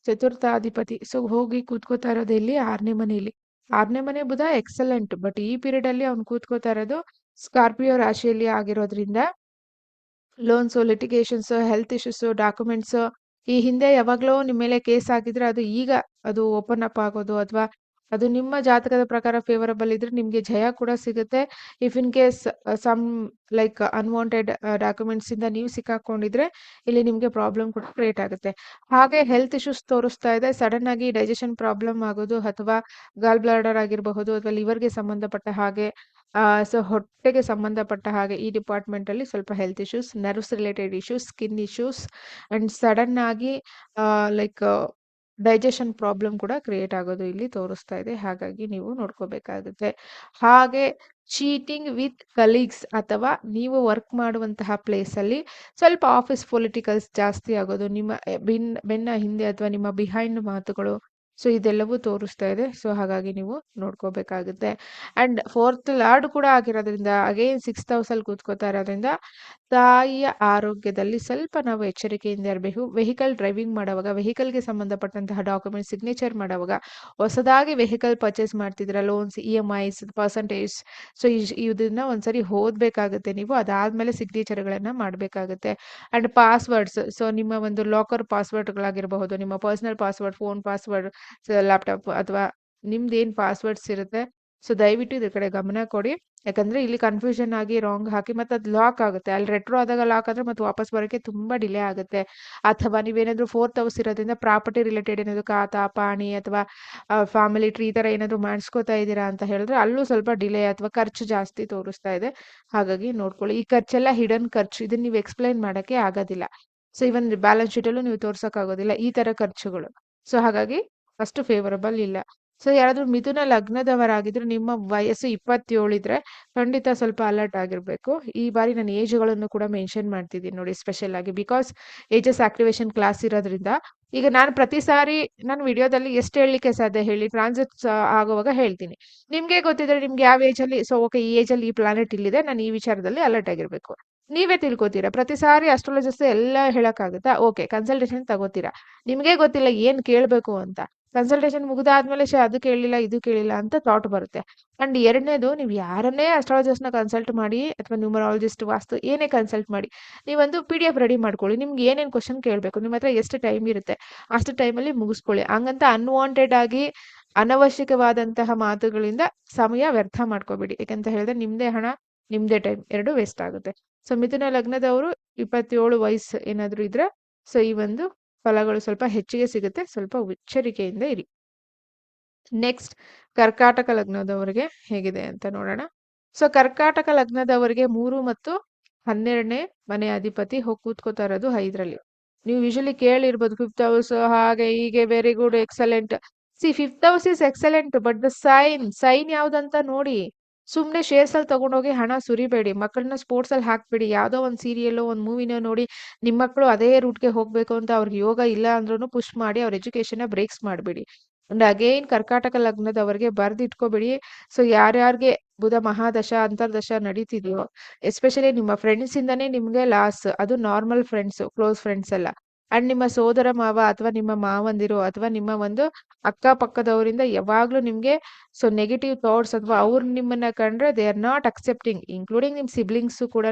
ಚತುರ್ಥಾಧಿಪತಿ ಸೊ ಹೋಗಿ ಕೂತ್ಕೋತಾ ಇರೋದು ಇಲ್ಲಿ 6ನೇ ಮನೆಯಲ್ಲಿ. 6ನೇ ಮನೆ ಬುಧ ಎಕ್ಸಲೆಂಟ್. ಬಟ್ ಈ ಪೀರಿಯಡ್ ಅಲ್ಲಿ ಅವ್ನು ಕೂತ್ಕೋತಾ ಇರೋದು ಸ್ಕಾರ್ಪಿಯೋ ರಾಶಿಯಲ್ಲಿ ಆಗಿರೋದ್ರಿಂದ loans, litigations, health issues, documents ಈ ಹಿಂದೆ ಯಾವಾಗ್ಲೋ ನಿಮ್ಮ ಮೇಲೆ ಕೇಸ್ ಆಗಿದ್ರೆ ಅದು ಈಗ ಅದು ಓಪನ್ ಅಪ್ ಆಗೋದು, ಅಥವಾ ಅದು ನಿಮ್ಮ ಜಾತಕದ ಪ್ರಕಾರ ಫೇವರಬಲ್ ಇದ್ರೆ ನಿಮ್ಗೆ ಜಯ ಕೂಡ ಸಿಗುತ್ತೆ. If in case some like unwanted documents ಇಂದ ನೀವು ಸಿಕ್ಕಾಕೊಂಡಿದ್ರೆ ಇಲ್ಲಿ ನಿಮ್ಗೆ ಪ್ರಾಬ್ಲಮ್ ಕೂಡ ಕ್ರಿಯೇಟ್ ಆಗುತ್ತೆ. ಹಾಗೆ ಹೆಲ್ತ್ ಇಶ್ಯೂಸ್ ತೋರಿಸ್ತಾ ಇದೆ. ಸಡನ್ ಆಗಿ ಡೈಜೆಷನ್ ಪ್ರಾಬ್ಲಮ್ ಆಗೋದು, ಅಥವಾ ಗಾಲ್ ಬ್ಲಾಡರ್ ಆಗಿರಬಹುದು, ಅಥವಾ ಲಿವರ್ಗೆ ಸಂಬಂಧಪಟ್ಟ ಹಾಗೆ ಸೊ ಹೊಟ್ಟೆಗೆ ಸಂಬಂಧಪಟ್ಟ ಹಾಗೆ ಈ ಡಿಪಾರ್ಟ್ಮೆಂಟ್ ಅಲ್ಲಿ ಸ್ವಲ್ಪ health issues, nerves related issues, skin issues and sudden ಆಗಿ ಲೈಕ್ ಡೈಜೆಷನ್ ಪ್ರಾಬ್ಲಮ್ ಕೂಡ ಕ್ರಿಯೇಟ್ ಆಗೋದು ಇಲ್ಲಿ ತೋರಿಸ್ತಾ ಇದೆ. ಹಾಗಾಗಿ ನೀವು ನೋಡ್ಕೋಬೇಕಾಗುತ್ತೆ. ಹಾಗೆ ಚೀಟಿಂಗ್ ವಿತ್ ಕಲೀಗ್ಸ್ ಅಥವಾ ನೀವು ವರ್ಕ್ ಮಾಡುವಂತಹ ಪ್ಲೇಸ್ ಅಲ್ಲಿ ಸ್ವಲ್ಪ ಆಫೀಸ್ ಪೊಲಿಟಿಕಲ್ಸ್ ಜಾಸ್ತಿ ಆಗೋದು, ನಿಮ್ಮ ಬೆನ್ನ ಹಿಂದೆ ಅಥವಾ ನಿಮ್ಮ ಬಿಹೈಂಡ್ ಮಾತುಗಳು, ಸೊ ಇದೆಲ್ಲವೂ ತೋರಿಸ್ತಾ ಇದೆ. ಸೊ ಹಾಗಾಗಿ ನೀವು ನೋಡ್ಕೋಬೇಕಾಗುತ್ತೆ. ಅಂಡ್ ಫೋರ್ತ್ ಲಾರ್ಡ್ ಕೂಡ ಆಗಿರೋದ್ರಿಂದ ಅಗೇನ್ 6th ಹೌಸ್ ಅಲ್ಲಿ ಕೂತ್ಕೋತಾ ಇರೋದ್ರಿಂದ ತಾಯಿಯ ಆರೋಗ್ಯದಲ್ಲಿ ಸ್ವಲ್ಪ ನಾವು ಎಚ್ಚರಿಕೆಯಿಂದ ಇರಬೇಕು. ವೆಹಿಕಲ್ ಡ್ರೈವಿಂಗ್ ಮಾಡುವಾಗ, ವೆಹಿಕಲ್ಗೆ ಸಂಬಂಧಪಟ್ಟಂತಹ ಡಾಕ್ಯುಮೆಂಟ್ ಸಿಗ್ನೇಚರ್ ಮಾಡುವಾಗ, ಹೊಸದಾಗಿ ವೆಹಿಕಲ್ ಪರ್ಚೇಸ್ ಮಾಡ್ತಿದ್ರ, ಲೋನ್ಸ್, EMIs, ಪರ್ಸೆಂಟೇಜ್, ಸೊ ಇದನ್ನ ಒಂದ್ಸರಿ ಓದ್ಬೇಕಾಗುತ್ತೆ ನೀವು. ಅದಾದ್ಮೇಲೆ ಸಿಗ್ನೇಚರ್ಗಳನ್ನ ಮಾಡಬೇಕಾಗುತ್ತೆ. ಅಂಡ್ ಪಾಸ್ವರ್ಡ್ಸ್, ಸೊ ನಿಮ್ಮ ಒಂದು ಲಾಕರ್ ಪಾಸ್ವರ್ಡ್ಗಳಾಗಿರಬಹುದು, ನಿಮ್ಮ personal password, phone password, laptop ಅಥವಾ ನಿಮ್ದು ಏನ್ ಪಾಸ್ವರ್ಡ್ಸ್ ಇರುತ್ತೆ, ಸೊ ದಯವಿಟ್ಟು ಇದ್ರ ಕಡೆ ಗಮನ ಕೊಡಿ. ಯಾಕಂದ್ರೆ ಇಲ್ಲಿ ಕನ್ಫ್ಯೂಷನ್ ಆಗಿ ರಾಂಗ್ ಹಾಕಿ ಮತ್ತೆ ಅದು ಲಾಕ್ ಆಗುತ್ತೆ. ಅಲ್ಲಿ ರೆಟ್ರೋ ಆದಾಗ ಲಾಕ್ ಆದ್ರೆ ಮತ್ತೆ ವಾಪಸ್ ಬರೋಕ್ಕೆ ತುಂಬಾ ಡಿಲೇ ಆಗುತ್ತೆ. ಅಥವಾ ನೀವೇನಾದ್ರೂ 4th ಹೌಸ್ ಇರೋದ್ರಿಂದ ಪ್ರಾಪರ್ಟಿ ರಿಲೇಟೆಡ್ ಏನಾದ್ರು ಖಾತಾ, ಪಾಣಿ ಅಥವಾ ಫ್ಯಾಮಿಲಿ ಟ್ರೀ ತರ ಏನಾದ್ರು ಮಾಡಿಸ್ಕೋತಾ ಇದ್ದೀರಾ ಅಂತ ಹೇಳಿದ್ರೆ ಅಲ್ಲೂ ಸ್ವಲ್ಪ ಡಿಲೇ ಅಥವಾ ಖರ್ಚು ಜಾಸ್ತಿ ತೋರಿಸ್ತಾ ಇದೆ. ಹಾಗಾಗಿ ನೋಡ್ಕೊಳ್ಳಿ. ಈ ಖರ್ಚೆಲ್ಲ ಹಿಡನ್ ಖರ್ಚು, ಇದನ್ನ ನೀವು ಎಕ್ಸ್ಪ್ಲೈನ್ ಮಾಡಕ್ಕೆ ಆಗೋದಿಲ್ಲ. ಸೊ ಇವನ್ ಬ್ಯಾಲೆನ್ಸ್ ಶೀಟ್ ಅಲ್ಲೂ ನೀವು ತೋರ್ಸಕ್ ಆಗೋದಿಲ್ಲ ಈ ತರ ಖರ್ಚುಗಳು. ಸೊ ಹಾಗಾಗಿ ಅಷ್ಟು ಫೇವರಬಲ್ ಇಲ್ಲ. ಸೊ ಯಾರಾದ್ರೂ ಮಿಥುನ ಲಗ್ನದವರಾಗಿದ್ರೆ ನಿಮ್ಮ ವಯಸ್ಸು 27 ಇದ್ರೆ ಖಂಡಿತ ಸ್ವಲ್ಪ ಅಲರ್ಟ್ ಆಗಿರ್ಬೇಕು. ಈ ಬಾರಿ ನಾನು ಏಜ್ಗಳನ್ನು ಕೂಡ ಮೆನ್ಷನ್ ಮಾಡ್ತಿದ್ದೀನಿ ನೋಡಿ, ಸ್ಪೆಷಲ್ ಆಗಿ, ಬಿಕಾಸ್ ಏಜಸ್ ಆಕ್ಟಿವೇಶನ್ ಕ್ಲಾಸ್ ಇರೋದ್ರಿಂದ. ಈಗ ನಾನು ಪ್ರತಿ ಸಾರಿ ನಾನು ವಿಡಿಯೋದಲ್ಲಿ ಎಷ್ಟು ಹೇಳಲಿಕ್ಕೆ ಸಾಧ್ಯ ಹೇಳಿ, ಟ್ರಾನ್ಸಿಟ್ ಆಗುವಾಗ ಹೇಳ್ತೀನಿ. ನಿಮ್ಗೆ ಗೊತ್ತಿದ್ರೆ ನಿಮ್ಗೆ ಯಾವ ಏಜ್ ಅಲ್ಲಿ, ಸೊ ಓಕೆ ಈ ಏಜ್ ಅಲ್ಲಿ ಈ ಪ್ಲಾನೆಟ್ ಇಲ್ಲಿದೆ, ನಾನು ಈ ವಿಚಾರದಲ್ಲಿ ಅಲರ್ಟ್ ಆಗಿರ್ಬೇಕು. ನೀವೇ ತಿಳ್ಕೊತೀರಾ. ಪ್ರತಿ ಸಾರಿ ಅಸ್ಟ್ರಾಲಜಿಸ್ಟ್ ಎಲ್ಲ ಹೇಳಕ್ಕಾಗುತ್ತಾ? Okay, consultation ತಗೋತೀರಾ. ನಿಮ್ಗೆ ಗೊತ್ತಿಲ್ಲ ಏನ್ ಕೇಳ್ಬೇಕು ಅಂತ. ಕನ್ಸಲ್ಟೇಷನ್ ಮುಗಿದಾದ್ಮೇಲೆ ಅದು ಕೇಳಿಲ್ಲ ಇದು ಕೇಳಿಲ್ಲ ಅಂತ ಥಾಟ್ ಬರುತ್ತೆ. ಅಂಡ್ ಎರಡನೇದು, ನೀವು ಯಾರನ್ನೇ ಅಸ್ಟ್ರಾಲಜಿಸ್ಟ್ ನ ಕನ್ಸಲ್ಟ್ ಮಾಡಿ ಅಥವಾ ನ್ಯೂಮರಾಲಜಿಸ್ಟ್, ವಾಸ್ತು ಏನೇ ಕನ್ಸಲ್ಟ್ ಮಾಡಿ, ನೀವೊಂದು PDF ರೆಡಿ ಮಾಡ್ಕೊಳ್ಳಿ. ನಿಮ್ಗೆ ಏನೇನ್ ಕ್ವಶನ್ ಕೇಳಬೇಕು, ನಿಮ್ಮ ಹತ್ರ ಎಷ್ಟು ಟೈಮ್ ಇರುತ್ತೆ ಅಷ್ಟು ಟೈಮಲ್ಲಿ ಮುಗಿಸ್ಕೊಳ್ಳಿ. ಹಂಗಂತ ಅನ್ವಾಂಟೆಡ್ ಆಗಿ ಅನವಶ್ಯಕವಾದಂತಹ ಮಾತುಗಳಿಂದ ಸಮಯ ವ್ಯರ್ಥ ಮಾಡ್ಕೋಬೇಡಿ. ಯಾಕಂತ ಹೇಳಿದ್ರೆ ನಿಮ್ದೇ ಹಣ, ನಿಮ್ದೇ ಟೈಮ್ ಎರಡು ವೇಸ್ಟ್ ಆಗುತ್ತೆ. ಸೊ ಮಿಥುನ ಲಗ್ನದವರು 27 ವಯಸ್ಸು ಏನಾದ್ರು ಇದ್ರೆ ಸೊ ಈ ಒಂದು ಫಲಗಳು ಸ್ವಲ್ಪ ಹೆಚ್ಚಿಗೆ ಸಿಗುತ್ತೆ. ಸ್ವಲ್ಪ ಎಚ್ಚರಿಕೆಯಿಂದ ಇರಿ. ನೆಕ್ಸ್ಟ್, ಕರ್ಕಾಟಕ ಲಗ್ನದವರಿಗೆ ಹೇಗಿದೆ ಅಂತ ನೋಡೋಣ. ಸೊ ಕರ್ಕಾಟಕ ಲಗ್ನದವರಿಗೆ 3 ಮತ್ತು 12ನೇ ಮನೆ ಅಧಿಪತಿ ಹೋಗಿ ಕೂತ್ಕೋತಾ ಇರೋದು 5ರಲ್ಲಿ. ನೀವು ಯೂಶಲಿ ಕೇಳಿರ್ಬೋದು 5th ಹೌಸ್ ಹಾಗೆ ಹೀಗೆ, very good, excellent. 5th house is excellent, but the sign ಯಾವ್ದಂತ ನೋಡಿ. ಸುಮ್ನೆ ಶೇರ್ಸ್ ಅಲ್ಲಿ ತಗೊಂಡೋಗಿ ಹಣ ಸುರಿಬೇಡಿ. ಮಕ್ಕಳನ್ನ ಸ್ಪೋರ್ಟ್ಸ್ ಅಲ್ಲಿ ಹಾಕ್ಬೇಡಿ. ಯಾವ್ದೋ ಒಂದ್ ಸೀರಿಯಲ್, ಒಂದ್ ಮೂವಿನ ನೋಡಿ ನಿಮ್ ಮಕ್ಕಳು ಅದೇ ರೂಟ್ಗೆ ಹೋಗ್ಬೇಕು ಅಂತ ಅವ್ರಿಗೆ ಯೋಗ ಇಲ್ಲ ಅಂದ್ರೂ ಪುಷ್ ಮಾಡಿ ಅವ್ರ ಎಜುಕೇಶನ್ ಬ್ರೇಕ್ಸ್ ಮಾಡ್ಬೇಡಿ. ಅಂಡ್ ಅಗೈನ್ ಕರ್ಕಾಟಕ ಲಗ್ನದವರಿಗೆ ಬರ್ದಿಟ್ಕೋಬೇಡಿ. ಸೊ ಯಾರ್ಯಾರಿಗೆ ಬುಧ ಮಹಾದಶ ಅಂತರ್ದಶ ನಡೀತಿದೆಯೋ, ಎಸ್ಪೆಷಲಿ ನಿಮ್ಮ ಫ್ರೆಂಡ್ಸ್ ಇಂದಾನೇ ನಿಮ್ಗೆ ಲಾಸ್. ಅದು ನಾರ್ಮಲ್ ಫ್ರೆಂಡ್ಸ್, ಕ್ಲೋಸ್ ಫ್ರೆಂಡ್ಸ್ ಅಲ್ಲ. ಅಂಡ್ ನಿಮ್ಮ ಸೋದರ ಮಾವ ಅಥವಾ ನಿಮ್ಮ ಮಾವಂದಿರು ಅಥವಾ ನಿಮ್ಮ ಒಂದು ಅಕ್ಕಪಕ್ಕದವರಿಂದ ಯಾವಾಗ್ಲೂ ನಿಮ್ಗೆ ಸೊ ನೆಗೆಟಿವ್ ಥಾಟ್ಸ್, ಅಥವಾ ಅವ್ರು ನಿಮ್ಮನ್ನ ಕಂಡ್ರೆ they are not accepting, including ನಿಮ್ ಸಿಬ್ಲಿಂಗ್ಸ್ ಕೂಡ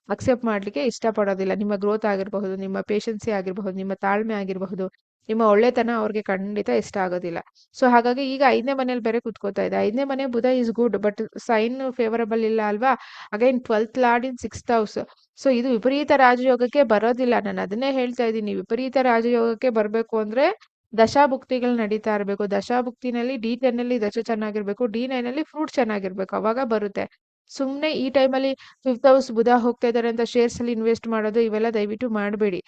ಅಕ್ಸೆಪ್ಟ್ ಮಾಡ್ಲಿಕ್ಕೆ ಇಷ್ಟಪಡೋದಿಲ್ಲ. ನಿಮ್ಮ ಗ್ರೋತ್ ಆಗಿರಬಹುದು, ನಿಮ್ಮ ಪೇಷನ್ಸಿ ಆಗಿರಬಹುದು, ನಿಮ್ಮ ತಾಳ್ಮೆ ಆಗಿರಬಹುದು, ನಿಮ್ಮ ಒಳ್ಳೆತನ ಅವ್ರಿಗೆ ಖಂಡಿತ ಇಷ್ಟ ಆಗೋದಿಲ್ಲ. ಸೊ ಹಾಗಾಗಿ ಈಗ 5ನೇ ಮನೇಲಿ ಬೇರೆ ಕುತ್ಕೋತಾ ಇದೆ. 5ನೇ ಮನೆ ಬುಧ is good, but sign favourable ಇಲ್ಲ ಅಲ್ವಾ. Again 12th lord in 6th house. So ಇದು ವಿಪರೀತ ರಾಜಯೋಗಕ್ಕೆ ಬರೋದಿಲ್ಲ. ನಾನು ಅದನ್ನೇ ಹೇಳ್ತಾ ಇದ್ದೀನಿ. ವಿಪರೀತ ರಾಜಯೋಗಕ್ಕೆ ಬರ್ಬೇಕು ಅಂದ್ರೆ ದಶಾಭುಕ್ತಿಗಳು ನಡೀತಾ ಇರಬೇಕು. ದಶಾಭುಕ್ತಿನಲ್ಲಿ D10 ಅಲ್ಲಿ ದಶ ಚೆನ್ನಾಗಿರ್ಬೇಕು, D9 ಅಲ್ಲಿ ಫ್ರೂಟ್ ಚೆನ್ನಾಗಿರ್ಬೇಕು, ಅವಾಗ ಬರುತ್ತೆ. ಸುಮ್ನೆ ಈ ಟೈಮಲ್ಲಿ 5th ಹೌಸ್ ಬುಧ ಹೋಗ್ತಾ ಇದಾರೆ ಅಂತ ಶೇರ್ಸ್ ಅಲ್ಲಿ ಇನ್ವೆಸ್ಟ್ ಮಾಡೋದು ಇವೆಲ್ಲ ದಯವಿಟ್ಟು ಮಾಡಬೇಡಿ.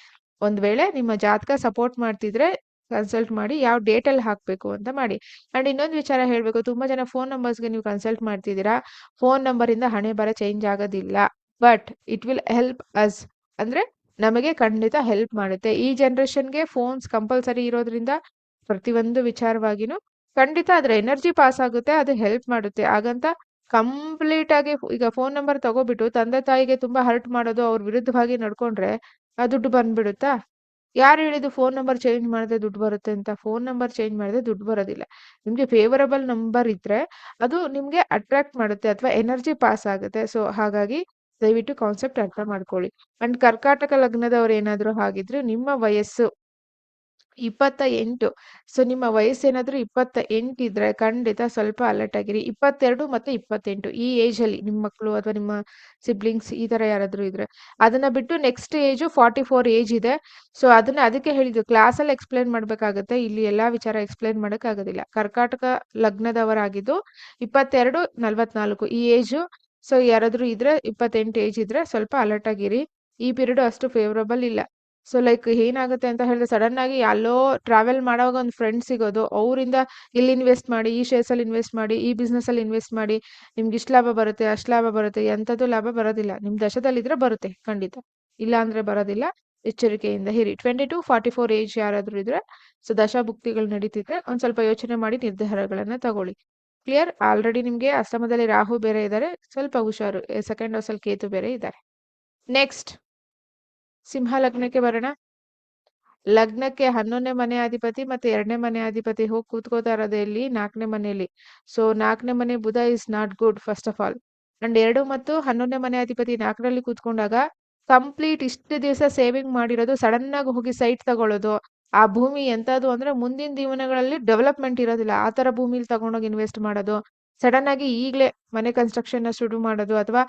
ಒಂದ್ ವೇಳೆ ನಿಮ್ಮ ಜಾತಕ ಸಪೋರ್ಟ್ ಮಾಡ್ತಿದ್ರೆ ಕನ್ಸಲ್ಟ್ ಮಾಡಿ, ಯಾವ ಡೇಟ್ ಅಲ್ಲಿ ಹಾಕ್ಬೇಕು ಅಂತ ಮಾಡಿ. ಅಂಡ್ ಇನ್ನೊಂದು ವಿಚಾರ ಹೇಳ್ಬೇಕು, ತುಂಬಾ ಜನ ಫೋನ್ ನಂಬರ್ಸ್ಗೆ ನೀವು ಕನ್ಸಲ್ಟ್ ಮಾಡ್ತಿದ್ದೀರಾ. ಫೋನ್ ನಂಬರ್ ಇಂದ ಹಣೆ ಬರ ಚೇಂಜ್ ಆಗೋದಿಲ್ಲ, but it will help us, ಅಂದ್ರೆ ನಮಗೆ ಖಂಡಿತ ಹೆಲ್ಪ್ ಮಾಡುತ್ತೆ. ಈ ಜನರೇಷನ್ಗೆ ಫೋನ್ಸ್ ಕಂಪಲ್ಸರಿ ಇರೋದ್ರಿಂದ ಪ್ರತಿಯೊಂದು ವಿಚಾರವಾಗಿನೂ ಖಂಡಿತ ಅದ್ರ ಎನರ್ಜಿ ಪಾಸ್ ಆಗುತ್ತೆ, ಅದು ಹೆಲ್ಪ್ ಮಾಡುತ್ತೆ. ಹಾಗಂತ ಕಂಪ್ಲೀಟ್ ಆಗಿ ಈಗ ಫೋನ್ ನಂಬರ್ ತಗೋಬಿಟ್ಟು ತಂದೆ ತಾಯಿಗೆ ತುಂಬಾ ಹರ್ಟ್ ಮಾಡೋದು, ಅವ್ರ ವಿರುದ್ಧವಾಗಿ ನಡ್ಕೊಂಡ್ರೆ ಆ ದುಡ್ಡು ಬಂದ್ಬಿಡುತ್ತಾ? ಯಾರು ಹೇಳಿದ್ದು ಫೋನ್ ನಂಬರ್ ಚೇಂಜ್ ಮಾಡಿದ್ರೆ ದುಡ್ಡು ಬರುತ್ತೆ ಅಂತ? ಫೋನ್ ನಂಬರ್ ಚೇಂಜ್ ಮಾಡಿದ್ರೆ ದುಡ್ಡು ಬರೋದಿಲ್ಲ. ನಿಮ್ಗೆ ಫೇವರಬಲ್ ನಂಬರ್ ಇದ್ರೆ ಅದು ನಿಮ್ಗೆ ಅಟ್ರಾಕ್ಟ್ ಮಾಡುತ್ತೆ ಅಥವಾ ಎನರ್ಜಿ ಪಾಸ್ ಆಗುತ್ತೆ. ಸೊ ಹಾಗಾಗಿ ದಯವಿಟ್ಟು ಕಾನ್ಸೆಪ್ಟ್ ಅರ್ಥ ಮಾಡ್ಕೊಳ್ಳಿ. ಅಂಡ್ ಕರ್ಕಾಟಕ ಲಗ್ನದವ್ರು ಏನಾದ್ರು ಹಾಗಿದ್ರೆ ನಿಮ್ಮ ವಯಸ್ಸು 28. ಸೊ ನಿಮ್ಮ ವಯಸ್ಸೇನಾದ್ರೂ 28 ಇದ್ರೆ ಖಂಡಿತ ಸ್ವಲ್ಪ ಅಲರ್ಟ್ ಆಗಿರಿ. 22 ಮತ್ತೆ 28 ಈ ಏಜ್ ಅಲ್ಲಿ ನಿಮ್ಮ ಮಕ್ಕಳು ಅಥವಾ ನಿಮ್ಮ ಸಿಬ್ಲಿಂಗ್ಸ್ ಈ ತರ ಯಾರಾದ್ರೂ ಇದ್ರೆ ಅದನ್ನ ಬಿಟ್ಟು ನೆಕ್ಸ್ಟ್ ಏಜು 44 ಏಜ್ ಇದೆ. ಸೊ ಅದಕ್ಕೆ ಹೇಳಿದ್ದು ಕ್ಲಾಸಲ್ಲಿ ಎಕ್ಸ್ಪ್ಲೇನ್ ಮಾಡ್ಬೇಕಾಗತ್ತೆ. ಇಲ್ಲಿ ಎಲ್ಲಾ ವಿಚಾರ ಎಕ್ಸ್ಪ್ಲೇನ್ ಮಾಡಕ್ ಆಗೋದಿಲ್ಲ. ಕರ್ಕಾಟಕ ಲಗ್ನದವರಾಗಿದ್ದು 22 44 ಈ ಏಜು. ಸೊ ಯಾರಾದ್ರೂ ಇದ್ರೆ 28 ಏಜ್ ಇದ್ರೆ ಸ್ವಲ್ಪ ಅಲರ್ಟ್ ಆಗಿರಿ. ಈ ಪೀರಿಯಡ್ ಅಷ್ಟು ಫೇವರಬಲ್ ಇಲ್ಲ. ಸೊ ಲೈಕ್ ಏನಾಗುತ್ತೆ ಅಂತ ಹೇಳಿದ್ರೆ ಸಡನ್ ಆಗಿ ಎಲ್ಲೋ ಟ್ರಾವೆಲ್ ಮಾಡುವಾಗ ಒಂದು ಫ್ರೆಂಡ್ ಸಿಗೋದು, ಅವರಿಂದ ಇಲ್ಲಿ ಇನ್ವೆಸ್ಟ್ ಮಾಡಿ, ಈ ಶೇರ್ಸ್ ಅಲ್ಲಿ ಇನ್ವೆಸ್ಟ್ ಮಾಡಿ, ಈ ಬಿಸ್ನೆಸ್ ಅಲ್ಲಿ ಇನ್ವೆಸ್ಟ್ ಮಾಡಿ, ನಿಮ್ಗೆ ಇಷ್ಟು ಲಾಭ ಬರುತ್ತೆ, ಅಷ್ಟು ಲಾಭ ಬರುತ್ತೆ, ಎಂಥದ್ದು ಲಾಭ ಬರೋದಿಲ್ಲ. ನಿಮ್ ದಶದಲ್ಲಿದ್ರೆ ಬರುತ್ತೆ ಖಂಡಿತ, ಇಲ್ಲ ಅಂದ್ರೆ ಬರೋದಿಲ್ಲ. ಎಚ್ಚರಿಕೆಯಿಂದ ಇರಿ. 22-44 ಏಜ್ ಯಾರಾದ್ರೂ ಇದ್ರೆ, ಸೊ ದಶಾಭುಕ್ತಿಗಳು ನಡೀತಿದ್ರೆ ಒಂದ್ ಸ್ವಲ್ಪ ಯೋಚನೆ ಮಾಡಿ ನಿರ್ಧಾರಗಳನ್ನ ತಗೊಳ್ಳಿ. ಕ್ಲಿಯರ್? ಆಲ್ರೆಡಿ ನಿಮ್ಗೆ ಅಷ್ಟಮದಲ್ಲಿ ರಾಹು ಬೇರೆ ಇದ್ದಾರೆ, ಸ್ವಲ್ಪ ಹುಷಾರು. ಸೆಕೆಂಡ್ ಹೌಸ್ ಅಲ್ಲಿ ಕೇತು ಬೇರೆ ಇದ್ದಾರೆ. ನೆಕ್ಸ್ಟ್ ಸಿಂಹ ಲಗ್ನಕ್ಕೆ ಬರೋಣ. ಲಗ್ನಕ್ಕೆ 11ನೇ ಮನೆ ಅಧಿಪತಿ ಮತ್ತೆ 2ನೇ ಮನೆ ಅಧಿಪತಿ ಹೋಗಿ ಕೂತ್ಕೋತಾ ಇರೋದು ಎಲ್ಲಿ? 4ನೇ ಮನೆಯಲ್ಲಿ. ಸೊ 4ನೇ ಮನೆ ಬುಧ is not good first of all. And 2 ಮತ್ತು 11ನೇ ಮನೆ ಅಧಿಪತಿ 4ರಲ್ಲಿ ಕೂತ್ಕೊಂಡಾಗ ಕಂಪ್ಲೀಟ್ ಇಷ್ಟು ದಿವಸ ಸೇವಿಂಗ್ ಮಾಡಿರೋದು ಸಡನ್ ಆಗಿ ಹೋಗಿ ಸೈಟ್ ತಗೊಳ್ಳೋದು. ಆ ಭೂಮಿ ಎಂತದು ಅಂದ್ರೆ ಮುಂದಿನ ದಿನಗಳಲ್ಲಿ ಡೆವಲಪ್ಮೆಂಟ್ ಇರೋದಿಲ್ಲ. ಆ ತರ ಭೂಮಿಲಿ ತಗೊಂಡೋಗಿ ಇನ್ವೆಸ್ಟ್ ಮಾಡೋದು. ಸಡನ್ ಆಗಿ ಈಗಲೇ ಮನೆ ಕನ್ಸ್ಟ್ರಕ್ಷನ್ ಶುರು ಮಾಡೋದು, ಅಥವಾ